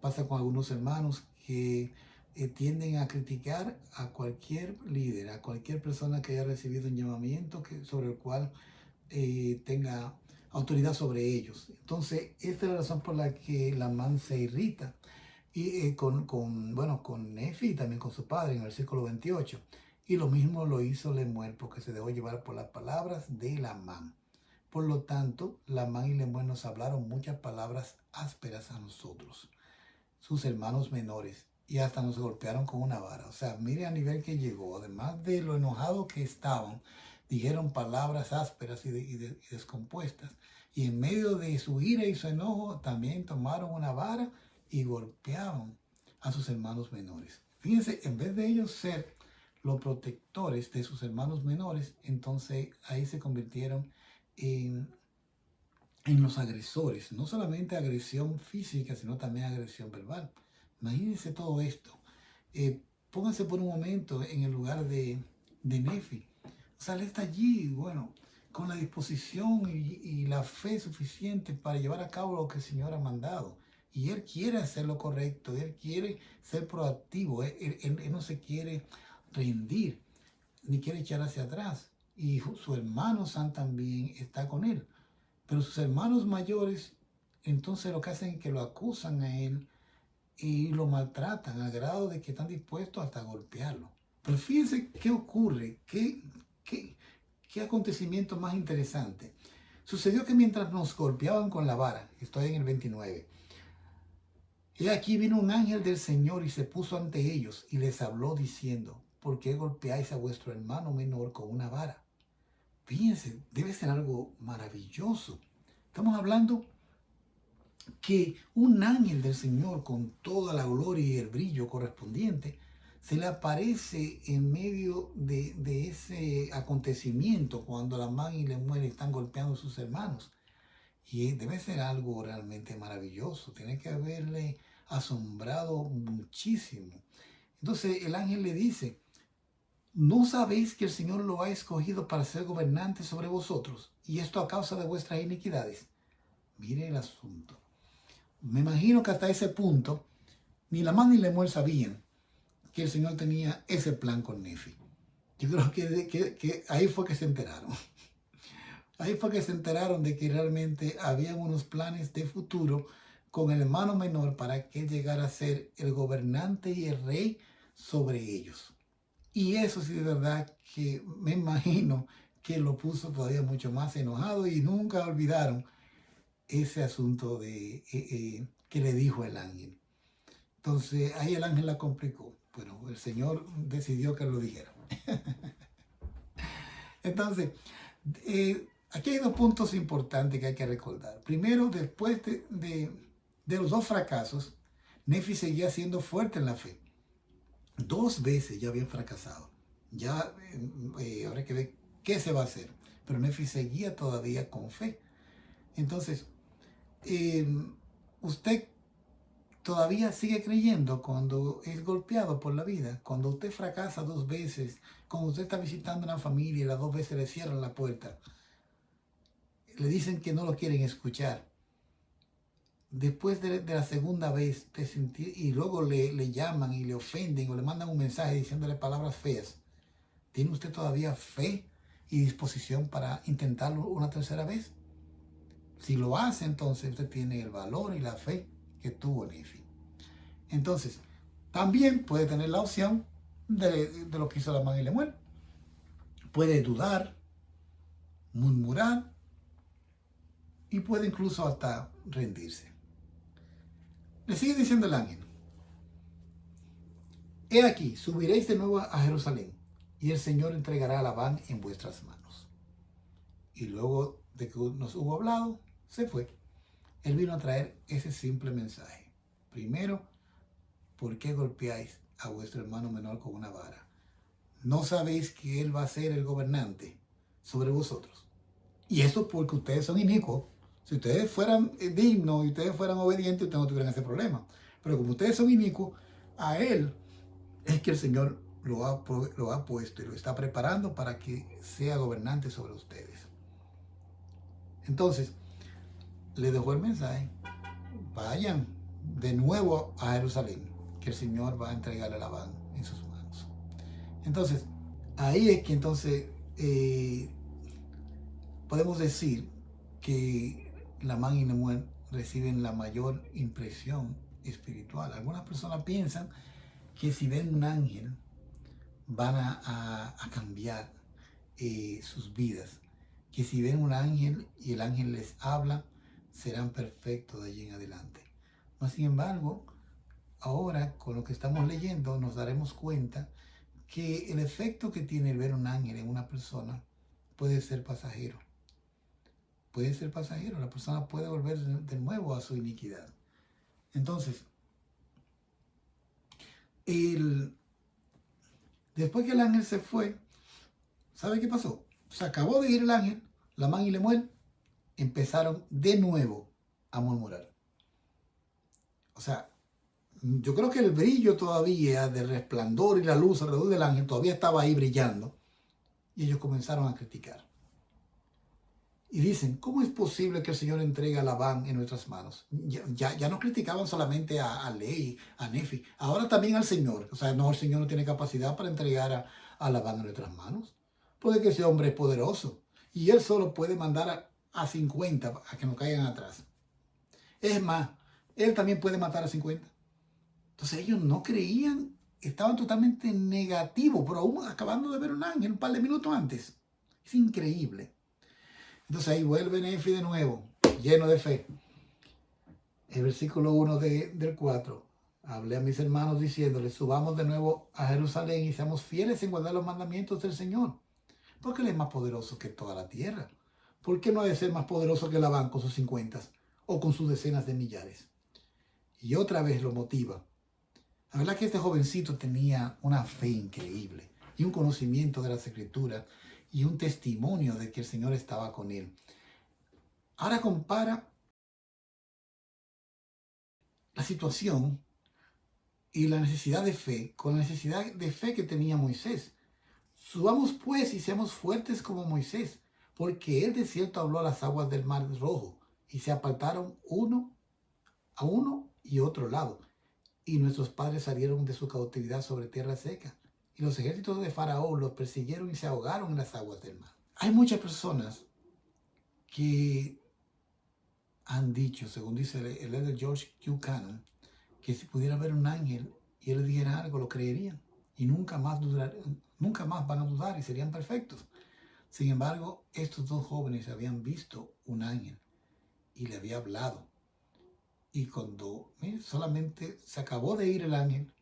pasa con algunos hermanos que tienden a criticar a cualquier líder, a cualquier persona que haya recibido un llamamiento sobre el cual tenga autoridad sobre ellos. Entonces, esta es la razón por la que Lamán se irrita. Y bueno, con Nefi y también con su padre en el versículo 28. Y lo mismo lo hizo Lemuel porque se dejó llevar por las palabras de Lamán. Por lo tanto, Lamán y Lemuel nos hablaron muchas palabras ásperas a nosotros, sus hermanos menores, y hasta nos golpearon con una vara. O sea, mire a nivel que llegó, además de lo enojado que estaban, dijeron palabras ásperas y descompuestas. Y en medio de su ira y su enojo, también tomaron una vara y golpeaban a sus hermanos menores. Fíjense, en vez de ellos ser los protectores de sus hermanos menores, entonces ahí se convirtieron en los agresores, no solamente agresión física, sino también agresión verbal. Imagínense todo esto. Pónganse por un momento en el lugar de Nefi. O sea, él está allí, bueno, con la disposición y la fe suficiente para llevar a cabo lo que el Señor ha mandado. Y él quiere hacer lo correcto, él quiere ser proactivo, él no se quiere rendir, ni quiere echar hacia atrás. Y su hermano San también está con él. Pero sus hermanos mayores, entonces lo que hacen es que lo acusan a él y lo maltratan al grado de que están dispuestos hasta a golpearlo. Pero fíjense qué ocurre, qué acontecimiento más interesante. Sucedió que mientras nos golpeaban con la vara, estoy en el 29, he aquí vino un ángel del Señor y se puso ante ellos y les habló diciendo, ¿por qué golpeáis a vuestro hermano menor con una vara? Fíjense, debe ser algo maravilloso. Estamos hablando que un ángel del Señor con toda la gloria y el brillo correspondiente se le aparece en medio de ese acontecimiento cuando Lamán y Lemuel están golpeando a sus hermanos. Y debe ser algo realmente maravilloso, tiene que haberle asombrado muchísimo. Entonces el ángel le dice, ¿no sabéis que el Señor lo ha escogido para ser gobernante sobre vosotros? Y esto a causa de vuestras iniquidades. Mire el asunto. Me imagino que hasta ese punto ni Lamán ni Lemuel sabían que el Señor tenía ese plan con Nefi. Yo creo que ahí fue que se enteraron. Ahí fue que se enteraron de que realmente habían unos planes de futuro con el hermano menor para que él llegara a ser el gobernante y el rey sobre ellos. Y eso sí de verdad que me imagino que lo puso todavía mucho más enojado y nunca olvidaron ese asunto que le dijo el ángel. Entonces ahí el ángel la complicó, pero el Señor decidió que lo dijera. Entonces, aquí hay dos puntos importantes que hay que recordar. Primero, después de los dos fracasos, Nefi seguía siendo fuerte en la fe. Dos veces ya habían fracasado. Ya habrá que ver qué se va a hacer. Pero Nefi seguía todavía con fe. Entonces, usted todavía sigue creyendo cuando es golpeado por la vida, cuando usted fracasa dos veces, cuando usted está visitando una familia y las dos veces le cierran la puerta, le dicen que no lo quieren escuchar. después de la segunda vez de sentir, y luego le llaman y le ofenden o le mandan un mensaje diciéndole palabras feas, ¿tiene usted todavía fe y disposición para intentarlo una tercera vez? Si lo hace, entonces usted tiene el valor y la fe que tuvo Nefi. Entonces, también puede tener la opción de lo que hizo Lamán y Lemuel. Puede dudar, murmurar y puede incluso hasta rendirse. Le sigue diciendo el ángel: he aquí, subiréis de nuevo a Jerusalén, y el Señor entregará a Labán en vuestras manos. Y luego de que nos hubo hablado, se fue. Él vino a traer ese simple mensaje. Primero, ¿por qué golpeáis a vuestro hermano menor con una vara? ¿No sabéis que él va a ser el gobernante sobre vosotros? Y eso porque ustedes son inicuos. Si ustedes fueran dignos y ustedes fueran obedientes, ustedes no tuvieran ese problema. Pero como ustedes son inicuos, a él es que el Señor lo ha puesto y lo está preparando para que sea gobernante sobre ustedes. Entonces, le dejó el mensaje: vayan de nuevo a Jerusalén, que el Señor va a entregarle a Labán en sus manos. Entonces, ahí es que entonces podemos decir que Lamán y Lemuel reciben la mayor impresión espiritual. Algunas personas piensan que si ven un ángel van a cambiar sus vidas, que si ven un ángel y el ángel les habla, serán perfectos de allí en adelante. No, sin embargo, ahora con lo que estamos leyendo nos daremos cuenta que el efecto que tiene el ver un ángel en una persona puede ser pasajero. Puede ser pasajero, la persona puede volver de nuevo a su iniquidad. Entonces, después que el ángel se fue, ¿sabe qué pasó? Se acabó de ir el ángel, Lamán y Lemuel empezaron de nuevo a murmurar. O sea, yo creo que el brillo todavía del resplandor y la luz alrededor del ángel todavía estaba ahí brillando, y ellos comenzaron a criticar. Y dicen: ¿cómo es posible que el Señor entregue a Labán en nuestras manos? Ya no criticaban solamente a Ley, a Nefi, ahora también al Señor. O sea, no, el Señor no tiene capacidad para entregar a Labán en nuestras manos. Puede que ese hombre es poderoso y él solo puede mandar a 50 a que nos caigan atrás. Es más, él también puede matar a 50. Entonces ellos no creían, estaban totalmente negativos, pero aún acabando de ver un ángel un par de minutos antes. Es increíble. Entonces ahí vuelve Nefi de nuevo, lleno de fe. El versículo 1 del 4. Hablé a mis hermanos diciéndoles: subamos de nuevo a Jerusalén y seamos fieles en guardar los mandamientos del Señor, porque Él es más poderoso que toda la tierra. ¿Por qué no ha de ser más poderoso que Labán con sus 50 o con sus decenas de millares? Y otra vez lo motiva. La verdad que este jovencito tenía una fe increíble y un conocimiento de las Escrituras y un testimonio de que el Señor estaba con él. Ahora compara la situación y la necesidad de fe con la necesidad de fe que tenía Moisés. Subamos pues y seamos fuertes como Moisés, porque él de cierto habló a las aguas del mar rojo, y se apartaron uno a uno y otro lado, y nuestros padres salieron de su cautividad sobre tierra seca, y los ejércitos de Faraón los persiguieron y se ahogaron en las aguas del mar. Hay muchas personas que han dicho, según dice el elder George Q. Cannon, que si pudiera ver un ángel y él le dijera algo, lo creerían y nunca más van a dudar y serían perfectos. Sin embargo, estos dos jóvenes habían visto un ángel y le había hablado. Y cuando solamente se acabó de ir el ángel,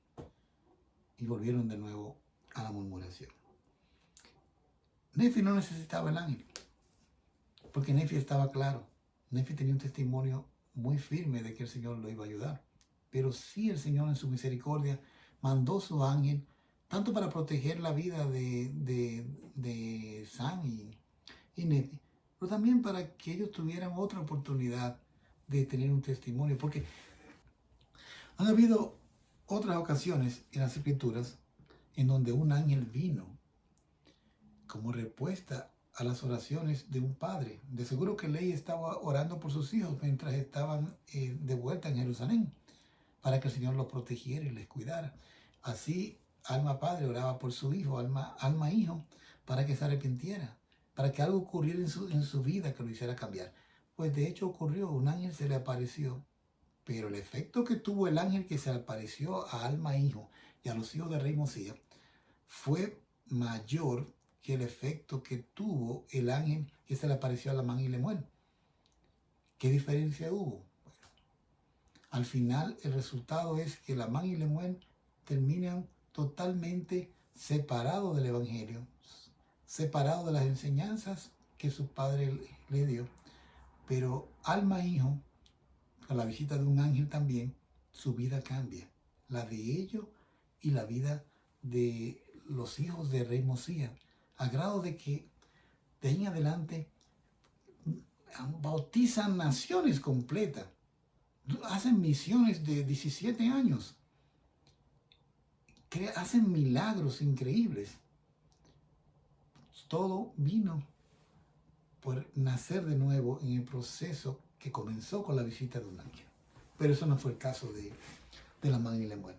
y volvieron de nuevo a la murmuración. Nefi no necesitaba el ángel, porque Nefi estaba claro. Nefi tenía un testimonio muy firme de que el Señor lo iba a ayudar. Pero sí, el Señor en su misericordia mandó su ángel, tanto para proteger la vida de Sam y Nefi, pero también para que ellos tuvieran otra oportunidad de tener un testimonio. Porque han habido otras ocasiones en las Escrituras en donde un ángel vino como respuesta a las oraciones de un padre. De seguro que Ley estaba orando por sus hijos mientras estaban de vuelta en Jerusalén, para que el Señor los protegiera y les cuidara. Así, Alma Padre oraba por su hijo, Alma Hijo, para que se arrepintiera, para que algo ocurriera en su vida que lo hiciera cambiar. Pues de hecho ocurrió, un ángel se le apareció, pero el efecto que tuvo el ángel que se le apareció a Alma Hijo y a los hijos del rey Mosías fue mayor que el efecto que tuvo el ángel que se le apareció a Lamán y Lemuel. ¿Qué diferencia hubo? Al final, el resultado es que Lamán y Lemuel terminan totalmente separados del Evangelio, separados de las enseñanzas que su padre le dio. Pero Alma e Hijo, con la visita de un ángel también, su vida cambia. La de ellos y la vida de los hijos de rey Mosías, a grado de que de ahí en adelante bautizan naciones completas. Hacen misiones de 17 años. Hacen milagros increíbles. Todo vino por nacer de nuevo en el proceso que comenzó con la visita de un ángel. Pero eso no fue el caso de Lamán y Lemuel.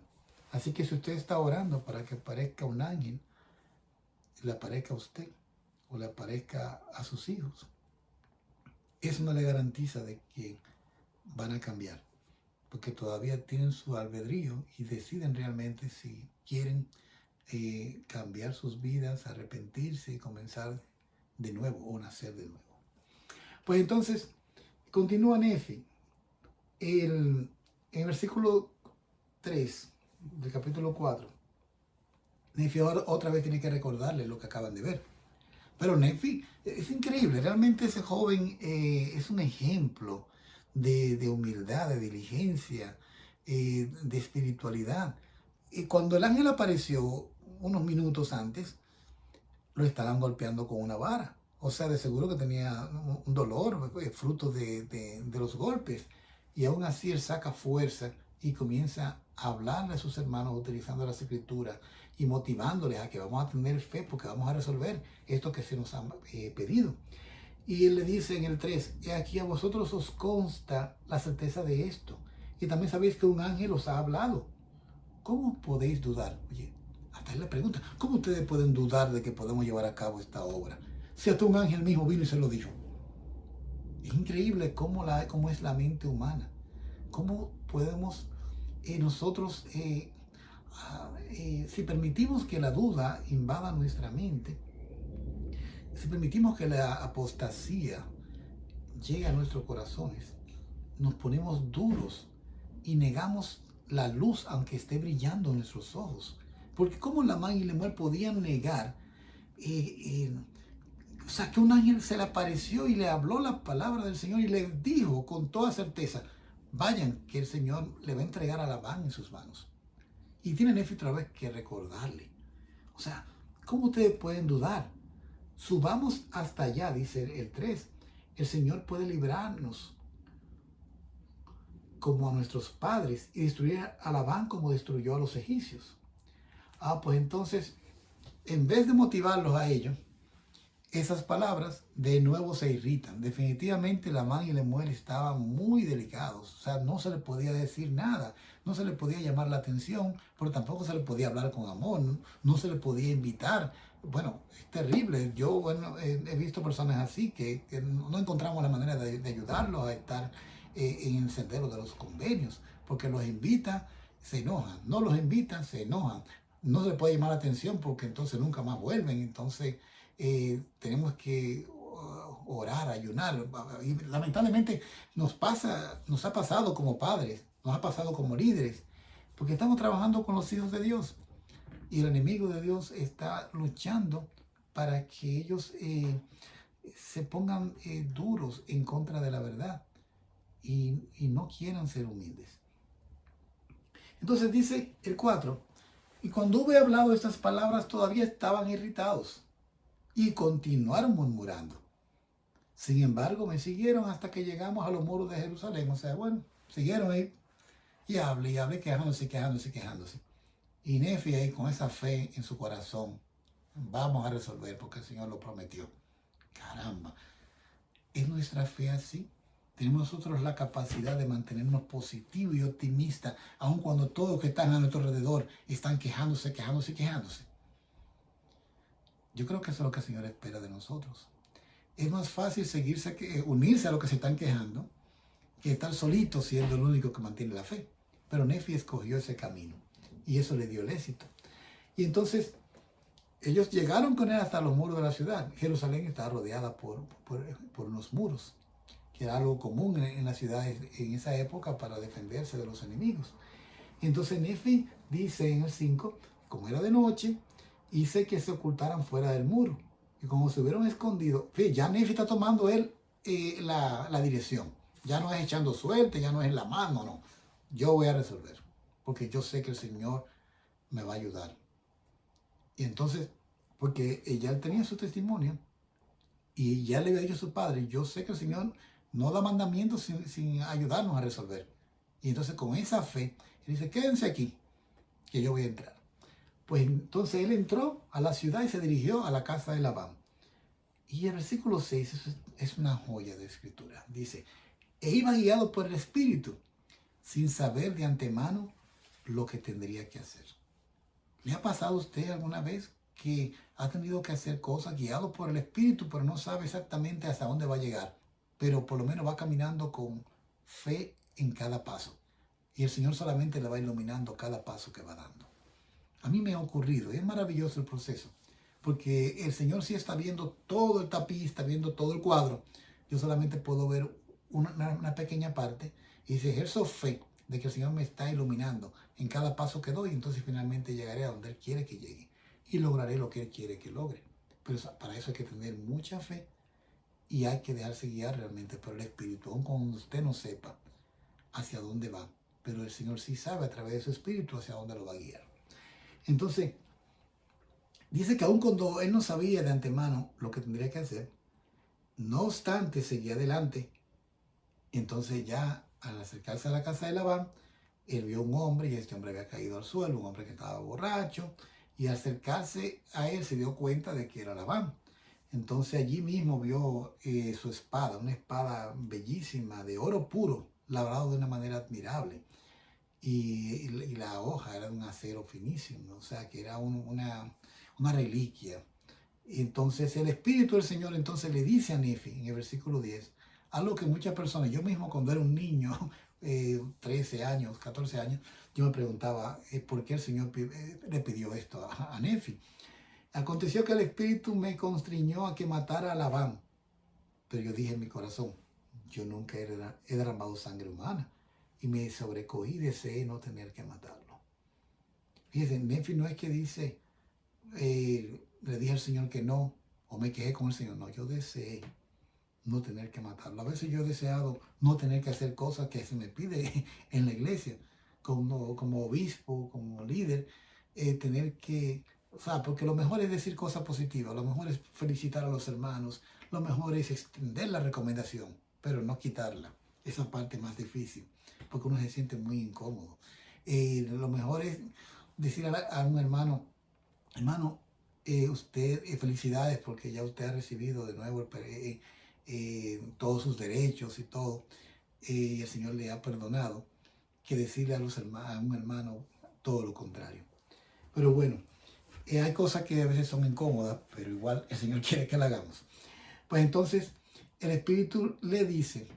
Así que si usted está orando para que aparezca un ángel, le aparezca a usted o le aparezca a sus hijos, eso no le garantiza de que van a cambiar, porque todavía tienen su albedrío y deciden realmente si quieren cambiar sus vidas, arrepentirse y comenzar de nuevo o nacer de nuevo. Pues entonces, continúa Nefi. En el versículo 3 del capítulo 4, Nefi otra vez tiene que recordarle lo que acaban de ver. Pero Nefi es increíble, realmente ese joven es un ejemplo de humildad, de diligencia, de espiritualidad. Y cuando el ángel apareció unos minutos antes, lo estaban golpeando con una vara. O sea, de seguro que tenía un dolor, fruto de los golpes. Y aún así él saca fuerza y comienza a hablarle a sus hermanos utilizando las escrituras y motivándoles a que vamos a tener fe porque vamos a resolver esto que se nos ha pedido. Y él le dice en el 3, aquí a vosotros os consta la certeza de esto. Y también sabéis que un ángel os ha hablado. ¿Cómo podéis dudar? Oye, hasta él le pregunta, ¿cómo ustedes pueden dudar de que podemos llevar a cabo esta obra? Si hasta un ángel mismo vino y se lo dijo. Es increíble cómo es la mente humana. ¿Cómo podemos nosotros, si permitimos que la duda invada nuestra mente, si permitimos que la apostasía llegue a nuestros corazones, nos ponemos duros y negamos la luz aunque esté brillando en nuestros ojos? Porque ¿cómo Lamán y Lemuel podían negar o sea, que un ángel se le apareció y le habló la palabra del Señor y le dijo con toda certeza, vayan, que el Señor le va a entregar a Labán en sus manos? Y tiene Nefi otra vez que recordarle. O sea, ¿cómo ustedes pueden dudar? Subamos hasta allá, dice el 3. El Señor puede librarnos como a nuestros padres y destruir a Labán como destruyó a los egipcios. Pues entonces, en vez de motivarlos a ellos, esas palabras de nuevo se irritan. Definitivamente Lamán y Lemuel estaban muy delicados. O sea, no se le podía decir nada. No se le podía llamar la atención, pero tampoco se le podía hablar con amor. No se le podía invitar. Bueno, es terrible. Yo, he visto personas así que no encontramos la manera de ayudarlos a estar en el sendero de los convenios. Porque los invita, se enojan. No los invitan, se enojan. No se le puede llamar la atención porque entonces nunca más vuelven. Entonces tenemos que orar, ayunar. Y lamentablemente nos ha pasado como padres, nos ha pasado como líderes, porque estamos trabajando con los hijos de Dios y el enemigo de Dios está luchando para que ellos se pongan duros en contra de la verdad y no quieran ser humildes. Entonces dice el 4, y cuando hube hablado estas palabras todavía estaban irritados y continuaron murmurando. Sin embargo, me siguieron hasta que llegamos a los muros de Jerusalén. O sea, bueno, siguieron ahí y hable, quejándose. Y Nefi ahí con esa fe en su corazón, vamos a resolver porque el Señor lo prometió. Caramba, ¿es nuestra fe así? Tenemos nosotros la capacidad de mantenernos positivos y optimistas, aun cuando todos los que están a nuestro alrededor están quejándose, quejándose y quejándose. Yo creo que eso es lo que el Señor espera de nosotros. Es más fácil unirse a los que se están quejando que estar solito siendo el único que mantiene la fe. Pero Nefi escogió ese camino y eso le dio el éxito. Y entonces ellos llegaron con él hasta los muros de la ciudad. Jerusalén estaba rodeada por unos muros, que era algo común en las ciudades en esa época para defenderse de los enemigos. Y entonces Nefi dice en el 5, como era de noche, hice que se ocultaran fuera del muro. Y como se hubieron escondido, ya Nefi está tomando él la dirección. Ya no es echando suerte, ya no es la mano, no. Yo voy a resolver, porque yo sé que el Señor me va a ayudar. Y entonces, porque ella tenía su testimonio, y ya le había dicho a su padre, yo sé que el Señor no da mandamientos sin ayudarnos a resolver. Y entonces con esa fe, él dice, quédense aquí, que yo voy a entrar. Pues entonces él entró a la ciudad y se dirigió a la casa de Labán. Y el versículo 6 es una joya de escritura. Dice, e iba guiado por el Espíritu, sin saber de antemano lo que tendría que hacer. ¿Le ha pasado a usted alguna vez que ha tenido que hacer cosas guiado por el Espíritu, pero no sabe exactamente hasta dónde va a llegar? Pero por lo menos va caminando con fe en cada paso. Y el Señor solamente le va iluminando cada paso que va dando. A mí me ha ocurrido, es maravilloso el proceso, porque el Señor sí está viendo todo el tapiz, está viendo todo el cuadro. Yo solamente puedo ver una pequeña parte y si ejerzo fe de que el Señor me está iluminando en cada paso que doy, entonces finalmente llegaré a donde Él quiere que llegue y lograré lo que Él quiere que logre. Pero para eso hay que tener mucha fe y hay que dejarse guiar realmente por el Espíritu, aun cuando usted no sepa hacia dónde va. Pero el Señor sí sabe a través de su Espíritu hacia dónde lo va a guiar. Entonces, dice que aun cuando él no sabía de antemano lo que tendría que hacer, no obstante seguía adelante. Entonces ya al acercarse a la casa de Labán, él vio un hombre y este hombre había caído al suelo, un hombre que estaba borracho, y al acercarse a él se dio cuenta de que era Labán. Entonces allí mismo vio su espada, una espada bellísima, de oro puro, labrado de una manera admirable. Y la hoja era de un acero finísimo, o sea que era una reliquia. Y entonces el Espíritu del Señor entonces le dice a Nefi en el versículo 10, algo que muchas personas, yo mismo cuando era un niño, 13 años, 14 años, yo me preguntaba por qué el Señor le pidió esto a Nefi. Aconteció que el Espíritu me constriñó a que matara a Labán, pero yo dije en mi corazón, yo nunca he derramado sangre humana y me sobrecogí y deseé no tener que matarlo. Fíjense, Nefi no es que dice, le dije al Señor que no, o me quejé con el Señor, no, yo deseé no tener que matarlo. A veces yo he deseado no tener que hacer cosas que se me pide en la iglesia, como obispo, como líder, tener que, o sea, porque lo mejor es decir cosas positivas, lo mejor es felicitar a los hermanos, lo mejor es extender la recomendación, pero no quitarla. Esa parte es más difícil, porque uno se siente muy incómodo. Lo mejor es decir a un hermano, hermano, usted, felicidades porque ya usted ha recibido de nuevo todos sus derechos y todo, y el Señor le ha perdonado, que decirle a un hermano todo lo contrario. Pero bueno, hay cosas que a veces son incómodas, pero igual el Señor quiere que la hagamos. Pues entonces el Espíritu le dice,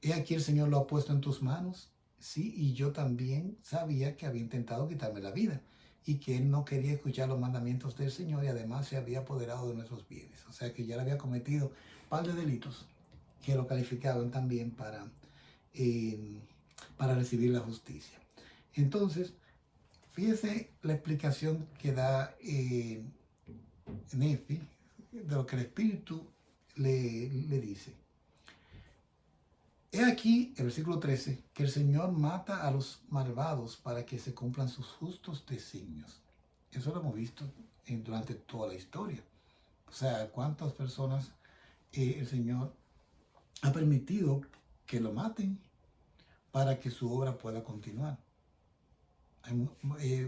he aquí el Señor lo ha puesto en tus manos, sí, y yo también sabía que había intentado quitarme la vida y que él no quería escuchar los mandamientos del Señor y además se había apoderado de nuestros bienes. O sea que ya le había cometido un par de delitos que lo calificaban también para recibir la justicia. Entonces, fíjese la explicación que da Nefi de lo que el Espíritu le dice. He aquí, el versículo 13, que el Señor mata a los malvados para que se cumplan sus justos designios. Eso lo hemos visto durante toda la historia. O sea, cuántas personas el Señor ha permitido que lo maten para que su obra pueda continuar.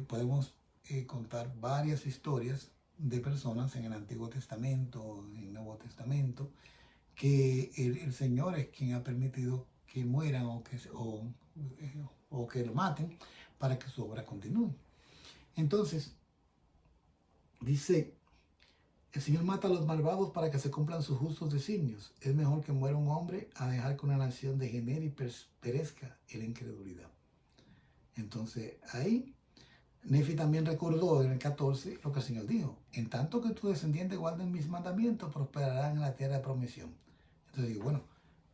Podemos contar varias historias de personas en el Antiguo Testamento, en el Nuevo Testamento, que el Señor es quien ha permitido que mueran o que lo maten para que su obra continúe. Entonces, dice, el Señor mata a los malvados para que se cumplan sus justos designios. Es mejor que muera un hombre a dejar que una nación degenere y perezca en la incredulidad. Entonces, ahí Nefi también recordó en el 14 lo que el Señor dijo: en tanto que tus descendientes guarden mis mandamientos, prosperarán en la tierra de promisión. Entonces digo, bueno,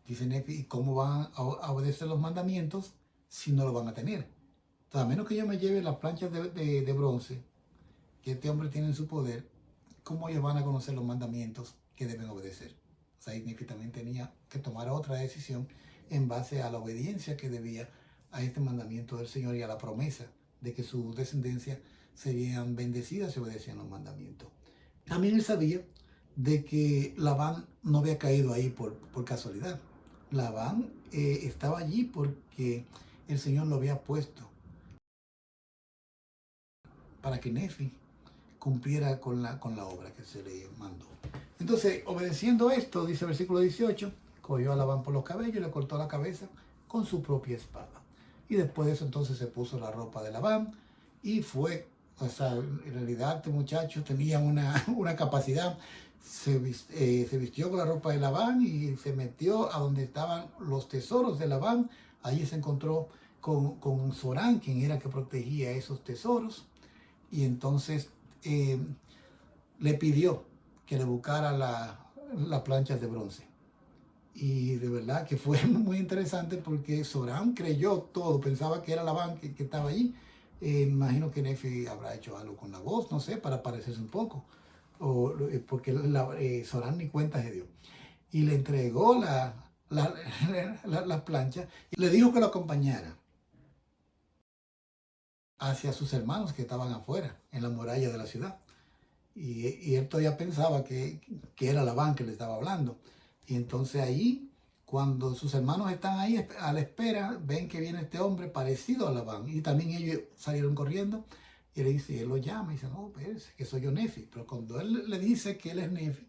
dice Nefi, ¿y cómo van a obedecer los mandamientos si no lo van a tener? Entonces, a menos que yo me lleve las planchas de bronce que este hombre tiene en su poder, ¿cómo ellos van a conocer los mandamientos que deben obedecer? O sea, Nefi también tenía que tomar otra decisión en base a la obediencia que debía a este mandamiento del Señor y a la promesa de que su descendencia serían bendecidas si obedecían los mandamientos. También él sabía de que Labán no había caído ahí por casualidad. Labán estaba allí porque el Señor lo había puesto para que Nefi cumpliera con la obra que se le mandó. Entonces, obedeciendo esto, dice el versículo 18, cogió a Labán por los cabellos y le cortó la cabeza con su propia espada. Y después de eso entonces se puso la ropa de Labán y fue, o sea, en realidad este muchacho tenía una capacidad, se vistió con la ropa de Labán y se metió a donde estaban los tesoros de Labán. Allí se encontró con Zorán, quien era que protegía esos tesoros, y entonces le pidió que le buscara las planchas de bronce. Y de verdad que fue muy interesante porque Zorán creyó todo, pensaba que era Labán que estaba allí. Imagino que Nefi habrá hecho algo con la voz, no sé, para parecerse un poco, porque Zorán ni cuenta se dio. Y le entregó las planchas y le dijo que lo acompañara hacia sus hermanos que estaban afuera, en la muralla de la ciudad. Y él todavía pensaba que era Labán que le estaba hablando. Y entonces ahí, cuando sus hermanos están ahí a la espera, ven que viene este hombre parecido a Labán. Y también ellos salieron corriendo. Y él lo llama y dice, no, pues, que soy yo Nefi. Pero cuando él le dice que él es Nefi,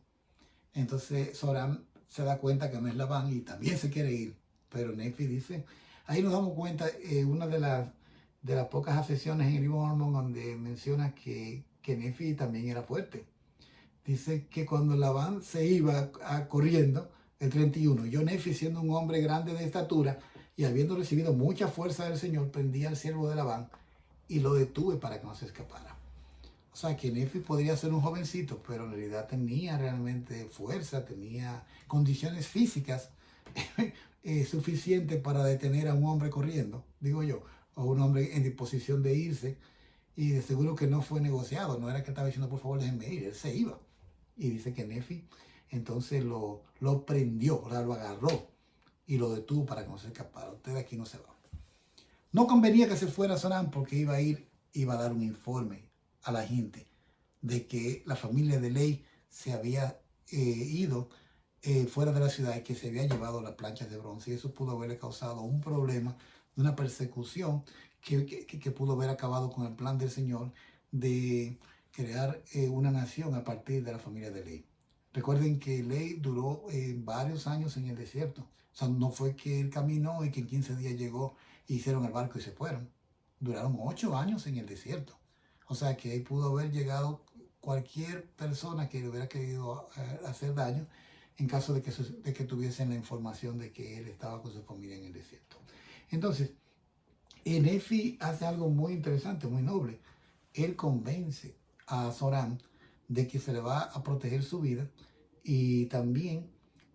entonces Zorán se da cuenta que no es Labán y también se quiere ir. Pero Nefi dice, ahí nos damos cuenta, una de las pocas acepciones en el libro de Mormón donde menciona que Nefi también era fuerte. Dice que cuando Labán se iba corriendo, el 31, yo Nefi, siendo un hombre grande de estatura y habiendo recibido mucha fuerza del Señor, prendí al siervo de Labán y lo detuve para que no se escapara. O sea, que Nefi podría ser un jovencito, pero en realidad tenía realmente fuerza, tenía condiciones físicas suficientes para detener a un hombre corriendo, digo yo, o un hombre en disposición de irse. Y de seguro que no fue negociado, no era que estaba diciendo por favor déjenme ir, él se iba. Y dice que Nefi entonces lo prendió, o sea, lo agarró y lo detuvo para que no se escapara. Usted de aquí no se va. No convenía que se fuera a Zorán porque iba a dar un informe a la gente de que la familia de Ley se había ido fuera de la ciudad y que se había llevado las planchas de bronce. Y eso pudo haberle causado un problema de una persecución que pudo haber acabado con el plan del Señor de crear una nación a partir de la familia de Ley. Recuerden que Ley duró varios años en el desierto. O sea, no fue que él caminó y que en 15 días llegó, hicieron el barco y se fueron. Duraron 8 años en el desierto. O sea, que ahí pudo haber llegado cualquier persona que le hubiera querido hacer daño en caso de que tuviesen la información de que él estaba con su familia en el desierto. Entonces, Nefi hace algo muy interesante, muy noble. Él convence a Zorán de que se le va a proteger su vida y también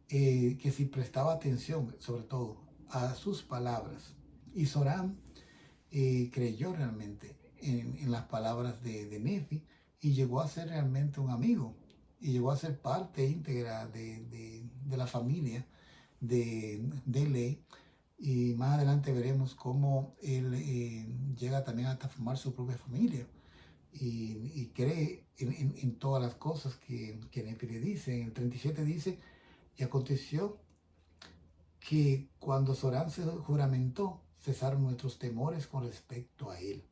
que si prestaba atención, sobre todo, a sus palabras. Y Zorán creyó realmente en las palabras de Nefi y llegó a ser realmente un amigo y llegó a ser parte íntegra de la familia de Ley. Y más adelante veremos cómo él llega también hasta formar su propia familia y cree en todas las cosas que Nefi le dice. En el 37 dice, y aconteció que cuando Zorán se juramentó, cesaron nuestros temores con respecto a él.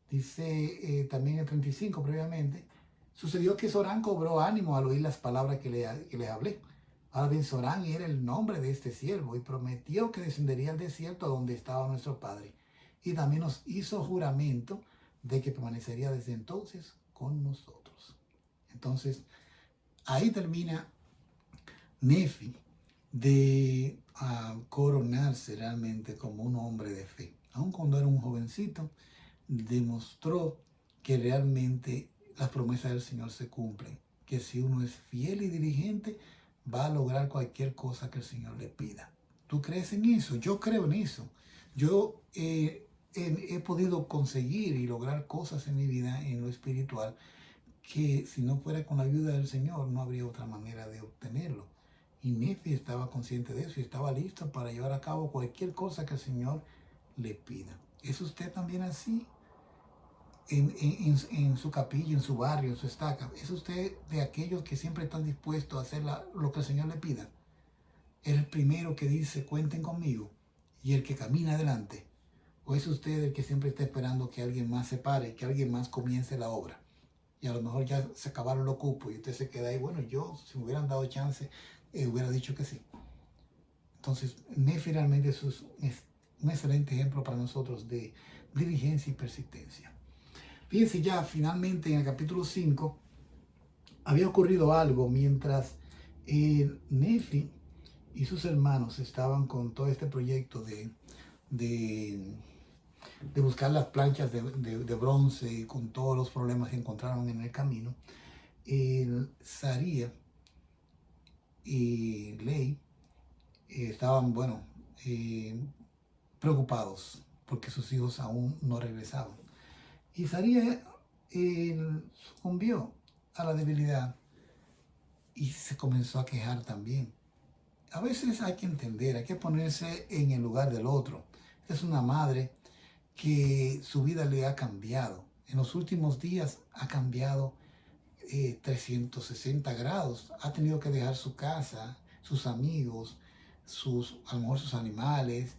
Dice también el 35 previamente, Sucedió que Során cobró ánimo al oír las palabras que les hablé. Ahora bien, Során era el nombre de este siervo y prometió que descendería al desierto donde estaba nuestro padre. Y también nos hizo juramento de que permanecería desde entonces con nosotros. Entonces, ahí termina Nefi de coronarse realmente como un hombre de fe. Aun cuando era un jovencito, demostró que realmente las promesas del Señor se cumplen, que si uno es fiel y diligente, va a lograr cualquier cosa que el Señor le pida. ¿Tú crees en eso? Yo creo en eso. Yo he podido conseguir y lograr cosas en mi vida en lo espiritual que si no fuera con la ayuda del Señor no habría otra manera de obtenerlo. Y Nefi estaba consciente de eso y estaba listo para llevar a cabo cualquier cosa que el Señor le pida. ¿Es usted también así? En su capilla, en su barrio, en su estaca. ¿Es usted de aquellos que siempre están dispuestos a hacer lo que el Señor le pida? ¿Es el primero que dice, cuenten conmigo, y el que camina adelante? ¿O es usted el que siempre está esperando que alguien más se pare, que alguien más comience la obra? Y a lo mejor ya se acabaron los cupos y usted se queda ahí. Bueno, yo, si me hubieran dado chance, hubiera dicho que sí. Entonces, Nefi realmente es un excelente ejemplo para nosotros de diligencia y persistencia. Fíjense ya, finalmente en el capítulo 5, había ocurrido algo mientras Nefi y sus hermanos estaban con todo este proyecto de, de buscar las planchas de bronce con todos los problemas que encontraron en el camino. Saría y Ley estaban, bueno, preocupados porque sus hijos aún no regresaban. Y Saría sucumbió a la debilidad y se comenzó a quejar también. A veces hay que entender, hay que ponerse en el lugar del otro. Es una madre que su vida le ha cambiado. En los últimos días ha cambiado 360 grados. Ha tenido que dejar su casa, sus amigos, a lo mejor sus animales,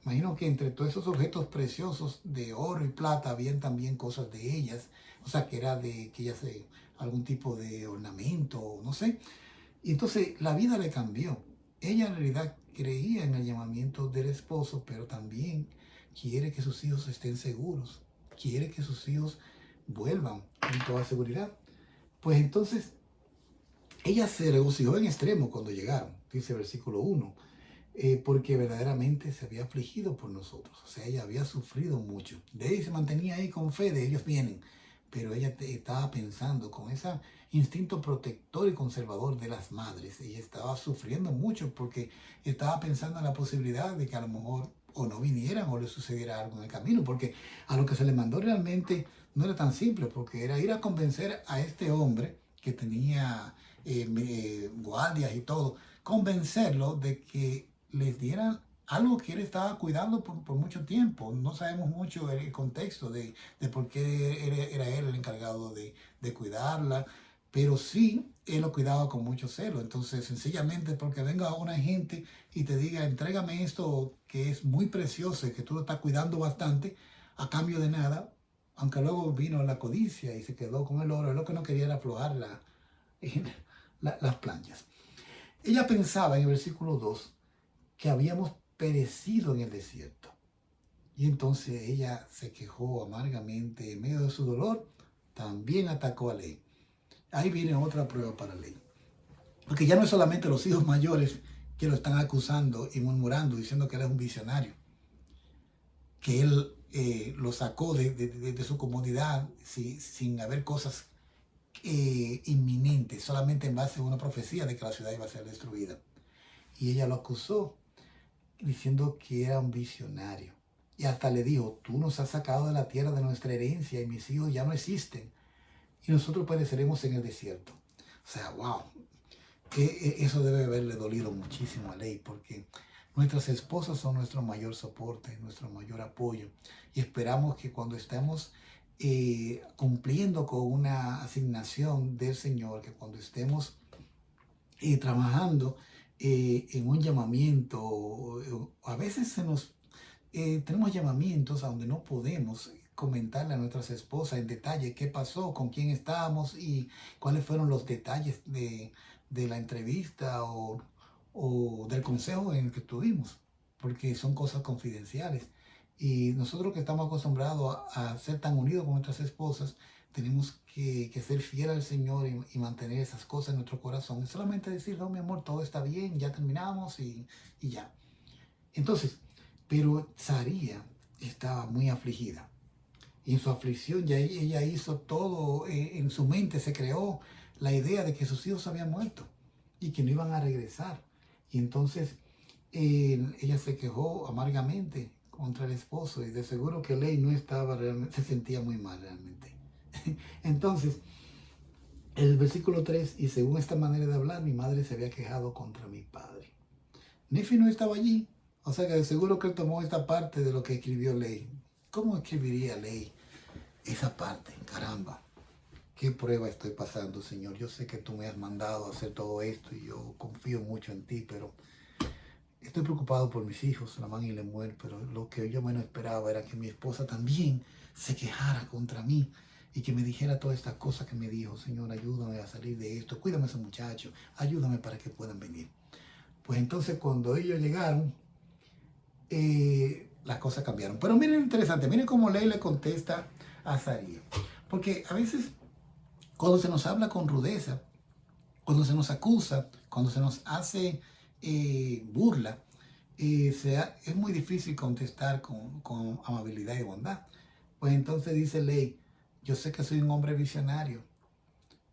imagino que entre todos esos objetos preciosos de oro y plata habían también cosas de ellas, o sea que era de que ellas algún tipo de ornamento, no sé. Y entonces la vida le cambió. Ella en realidad creía en el llamamiento del esposo, pero también quiere que sus hijos estén seguros, quiere que sus hijos vuelvan con toda seguridad. Pues entonces ella se regocijó en extremo cuando llegaron, dice el versículo 1, porque verdaderamente se había afligido por nosotros. O sea, ella había sufrido mucho. De ahí se mantenía ahí con fe, de ellos vienen. Pero ella estaba pensando con ese instinto protector y conservador de las madres. Ella estaba sufriendo mucho porque estaba pensando en la posibilidad de que a lo mejor o no vinieran o le sucediera algo en el camino. Porque a lo que se le mandó realmente no era tan simple, porque era ir a convencer a este hombre que tenía guardias y todo, convencerlo de que les dieran algo que él estaba cuidando por mucho tiempo. No sabemos mucho el contexto de por qué era él el encargado de cuidarla, pero sí, él lo cuidaba con mucho celo. Entonces, sencillamente porque venga una gente y te diga, entrégame esto que es muy precioso y que tú lo estás cuidando bastante, a cambio de nada, aunque luego vino la codicia y se quedó con el oro, él lo que no quería era aflojar las planchas. Ella pensaba en el versículo 2 que habíamos perecido en el desierto. Y entonces ella se quejó amargamente en medio de su dolor, también atacó a Ley. Ahí viene otra prueba para Ley. Porque ya no es solamente los hijos mayores que lo están acusando y murmurando, diciendo que él es un visionario, que él lo sacó de su comodidad sin haber cosas inminentes, solamente en base a una profecía de que la ciudad iba a ser destruida. Y ella lo acusó diciendo que era un visionario. Y hasta le dijo, tú nos has sacado de la tierra de nuestra herencia y mis hijos ya no existen. Y nosotros pereceremos en el desierto. O sea, wow. Eso debe haberle dolido muchísimo a Ley, porque nuestras esposas son nuestro mayor soporte, nuestro mayor apoyo. Y esperamos que cuando estemos cumpliendo con una asignación del Señor, que cuando estemos trabajando en un llamamiento, a veces tenemos llamamientos a donde no podemos comentarle a nuestras esposas en detalle qué pasó, con quién estábamos y cuáles fueron los detalles de la entrevista o del consejo en el que estuvimos, porque son cosas confidenciales. Y nosotros que estamos acostumbrados a ser tan unidos con nuestras esposas, tenemos que ser fieles al Señor y mantener esas cosas en nuestro corazón. Y solamente decir, no, mi amor, todo está bien, ya terminamos y ya. Entonces, pero Saría estaba muy afligida. Y en su aflicción ya ella hizo todo, en su mente se creó la idea de que sus hijos habían muerto y que no iban a regresar. Y entonces ella se quejó amargamente contra el esposo y de seguro que Ley no estaba realmente, se sentía muy mal realmente. Entonces, el versículo 3, y según esta manera de hablar, mi madre se había quejado contra mi padre. Nefi no estaba allí, o sea que de seguro que él tomó esta parte de lo que escribió Ley. ¿Cómo escribiría Ley esa parte? Caramba, qué prueba estoy pasando, Señor. Yo sé que tú me has mandado a hacer todo esto y yo confío mucho en ti, pero estoy preocupado por mis hijos, Lamán y Lemuel, pero lo que yo menos esperaba era que mi esposa también se quejara contra mí y que me dijera todas estas cosas que me dijo. Señor, ayúdame a salir de esto, cuídame a esos muchachos, ayúdame para que puedan venir. Pues entonces cuando ellos llegaron, las cosas cambiaron. Pero miren interesante, miren cómo Ley le contesta a Saría. Porque a veces cuando se nos habla con rudeza, cuando se nos acusa, cuando se nos hace burla, es muy difícil contestar con amabilidad y bondad. Pues entonces dice Ley, yo sé que soy un hombre visionario,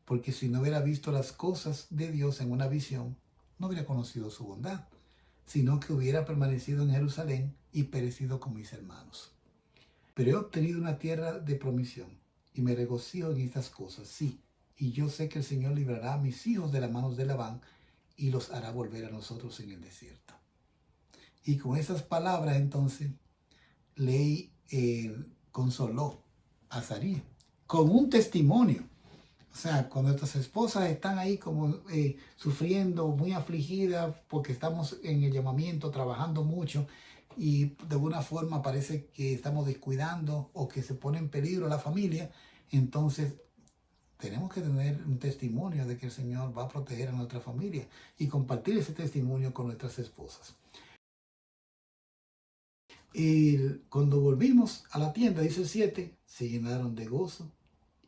porque si no hubiera visto las cosas de Dios en una visión, no hubiera conocido su bondad, sino que hubiera permanecido en Jerusalén y perecido con mis hermanos. Pero he obtenido una tierra de promisión y me regocijo en estas cosas, sí, y yo sé que el Señor librará a mis hijos de las manos de Labán y los hará volver a nosotros en el desierto. Y con esas palabras entonces Ley consoló a Saría con un testimonio. O sea, cuando nuestras esposas están ahí como sufriendo, muy afligidas porque estamos en el llamamiento, trabajando mucho y de alguna forma parece que estamos descuidando o que se pone en peligro la familia, entonces tenemos que tener un testimonio de que el Señor va a proteger a nuestra familia y compartir ese testimonio con nuestras esposas. Y cuando volvimos a la tienda, dice el 7, se llenaron de gozo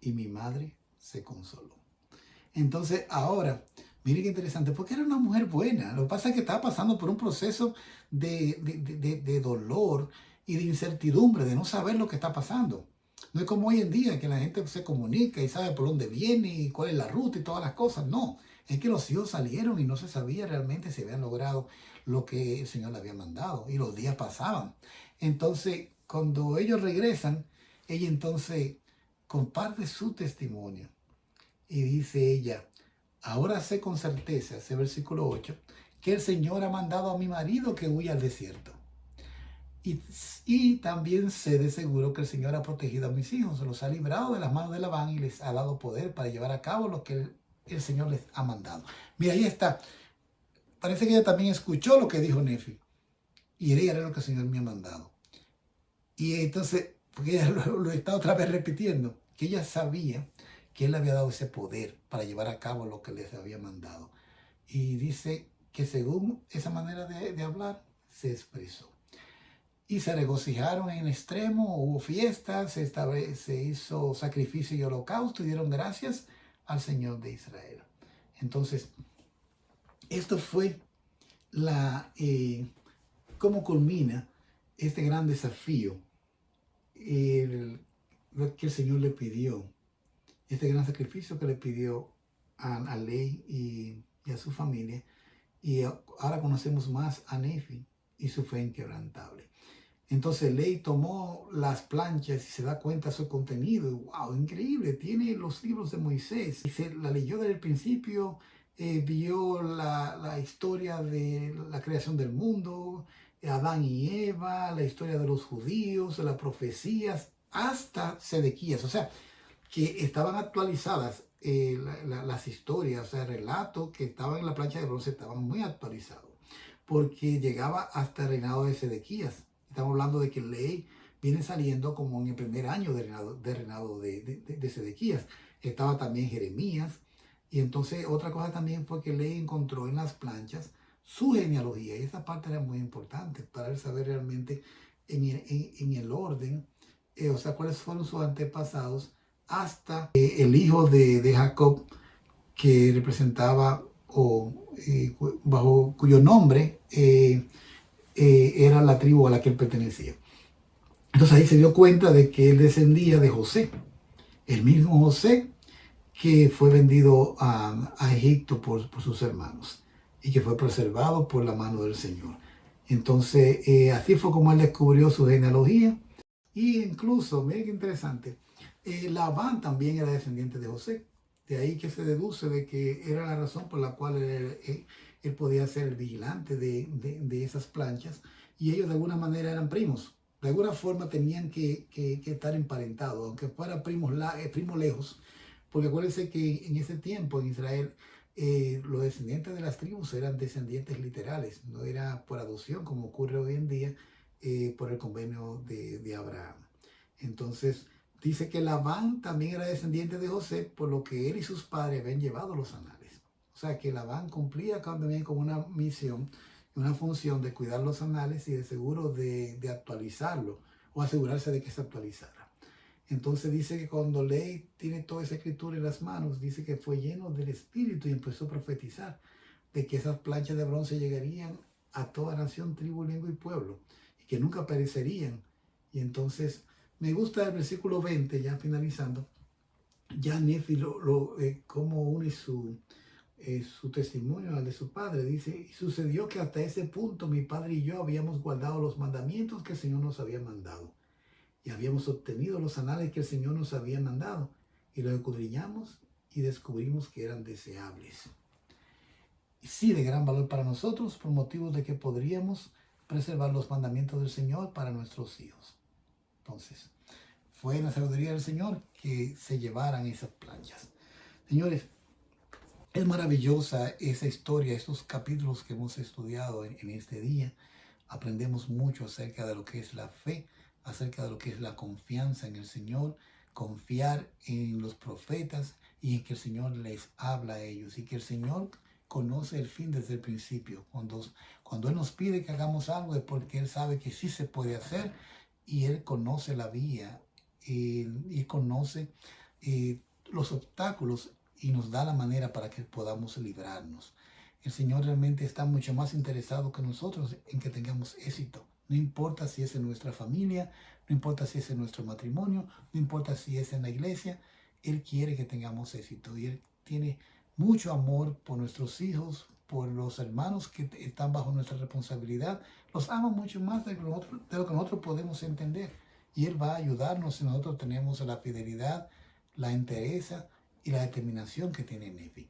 y mi madre se consoló. Entonces ahora, miren qué interesante, porque era una mujer buena. Lo que pasa es que estaba pasando por un proceso de dolor y de incertidumbre, de no saber lo que está pasando. No es como hoy en día que la gente se comunica y sabe por dónde viene y cuál es la ruta y todas las cosas. No, es que los hijos salieron y no se sabía realmente si habían logrado lo que el Señor le había mandado y los días pasaban. Entonces, cuando ellos regresan, ella entonces comparte su testimonio y dice ella, ahora sé con certeza, ese versículo 8, que el Señor ha mandado a mi marido que huya al desierto. Y también sé de seguro que el Señor ha protegido a mis hijos, los ha librado de las manos de Labán y les ha dado poder para llevar a cabo lo que el Señor les ha mandado. Mira, ahí está. Parece que ella también escuchó lo que dijo Nefi. Y ella haré lo que el Señor me ha mandado. Y entonces, porque ella lo está otra vez repitiendo, que ella sabía que Él le había dado ese poder para llevar a cabo lo que les había mandado. Y dice que según esa manera de hablar, se expresó. Y se regocijaron en extremo, hubo fiestas, se hizo sacrificio y holocausto y dieron gracias al Señor de Israel. Entonces, esto fue cómo culmina este gran desafío que el Señor le pidió, este gran sacrificio que le pidió a Ley y a su familia. Y ahora conocemos más a Nefi y su fe inquebrantable. Entonces Ley tomó las planchas y se da cuenta de su contenido. Y, wow, increíble, tiene los libros de Moisés. Y se la leyó desde el principio, vio la historia de la creación del mundo, Adán y Eva, la historia de los judíos, de las profecías, hasta Sedequías. O sea, que estaban actualizadas las historias, o sea, relatos que estaban en la plancha de bronce estaban muy actualizados, porque llegaba hasta el reinado de Sedequías. Estamos hablando de que Ley viene saliendo como en el primer año de reinado de Sedequías. Estaba también Jeremías. Y entonces otra cosa también fue que Ley encontró en las planchas su genealogía. Y esa parte era muy importante para saber realmente en el orden, o sea, cuáles fueron sus antepasados hasta el hijo de Jacob, que representaba o bajo cuyo nombre era la tribu a la que él pertenecía. Entonces ahí se dio cuenta de que él descendía de José, el mismo José que fue vendido a Egipto por sus hermanos y que fue preservado por la mano del Señor. Entonces así fue como él descubrió su genealogía. Y incluso, miren qué interesante, Labán también era descendiente de José. De ahí que se deduce de que era la razón por la cual él podía ser el vigilante de esas planchas. Y ellos de alguna manera eran primos. De alguna forma tenían que estar emparentados, aunque fueran primos lejos. Porque acuérdense que en ese tiempo en Israel los descendientes de las tribus eran descendientes literales. No era por adopción como ocurre hoy en día por el convenio de Abraham. Entonces, dice que Labán también era descendiente de José, por lo que él y sus padres habían llevado los anales. O sea, que Labán cumplía también con una misión, una función de cuidar los anales y de seguro de actualizarlo o asegurarse de que se actualizara. Entonces dice que cuando Ley tiene toda esa escritura en las manos, dice que fue lleno del Espíritu y empezó a profetizar de que esas planchas de bronce llegarían a toda nación, tribu, lengua y pueblo, y que nunca perecerían. Y entonces me gusta el versículo 20, ya finalizando, ya Nefi cómo une su testimonio al de su padre. Dice, y sucedió que hasta ese punto mi padre y yo habíamos guardado los mandamientos que el Señor nos había mandado. Y habíamos obtenido los anales que el Señor nos había mandado. Y los escudriñamos y descubrimos que eran deseables. Y sí, de gran valor para nosotros, por motivo de que podríamos preservar los mandamientos del Señor para nuestros hijos. Entonces, fue la sabiduría del Señor que se llevaran esas planchas. Señores, es maravillosa esa historia, estos capítulos que hemos estudiado en este día. Aprendemos mucho acerca de lo que es la fe, acerca de lo que es la confianza en el Señor, confiar en los profetas y en que el Señor les habla a ellos y que el Señor conoce el fin desde el principio. Cuando Él nos pide que hagamos algo es porque Él sabe que sí se puede hacer y Él conoce la vía y conoce los obstáculos y nos da la manera para que podamos librarnos. El Señor realmente está mucho más interesado que nosotros en que tengamos éxito. No importa si es en nuestra familia, no importa si es en nuestro matrimonio, no importa si es en la iglesia, Él quiere que tengamos éxito y Él tiene mucho amor por nuestros hijos, por los hermanos que están bajo nuestra responsabilidad. Los ama mucho más de lo que nosotros podemos entender. Y Él va a ayudarnos si nosotros tenemos la fidelidad, la entereza y la determinación que tiene Nefi.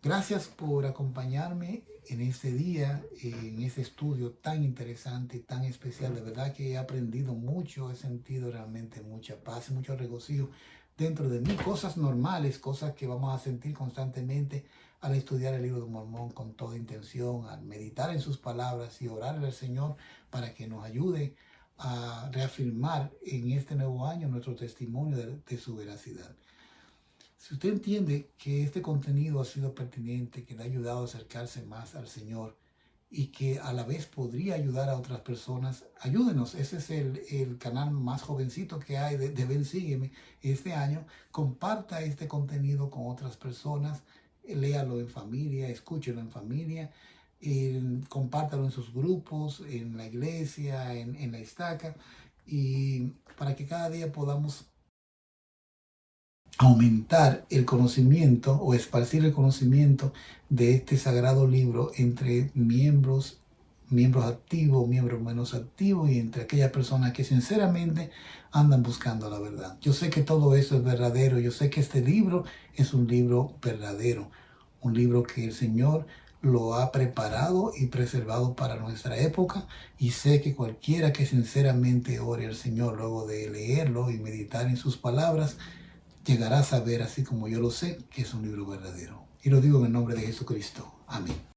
Gracias por acompañarme en este día, en este estudio tan interesante, tan especial. De verdad que he aprendido mucho, he sentido realmente mucha paz, mucho regocijo dentro de mí. Cosas normales, cosas que vamos a sentir constantemente al estudiar el libro de Mormón con toda intención, al meditar en sus palabras y orarle al Señor para que nos ayude a reafirmar en este nuevo año nuestro testimonio de su veracidad. Si usted entiende que este contenido ha sido pertinente, que le ha ayudado a acercarse más al Señor y que a la vez podría ayudar a otras personas, ayúdenos. Ese es el canal más jovencito que hay de Ven Sígueme este año. Comparta este contenido con otras personas, léalo en familia, escúchelo en familia, compártalo en sus grupos, en la iglesia, en la estaca, y para que cada día podamos aumentar el conocimiento o esparcir el conocimiento de este sagrado libro entre miembros activos, miembros menos activos y entre aquellas personas que sinceramente andan buscando la verdad. Yo sé que todo eso es verdadero, yo sé que este libro es un libro verdadero, un libro que el Señor lo ha preparado y preservado para nuestra época, y sé que cualquiera que sinceramente ore al Señor luego de leerlo y meditar en sus palabras, llegará a saber, así como yo lo sé, que es un libro verdadero. Y lo digo en el nombre de Jesucristo. Amén.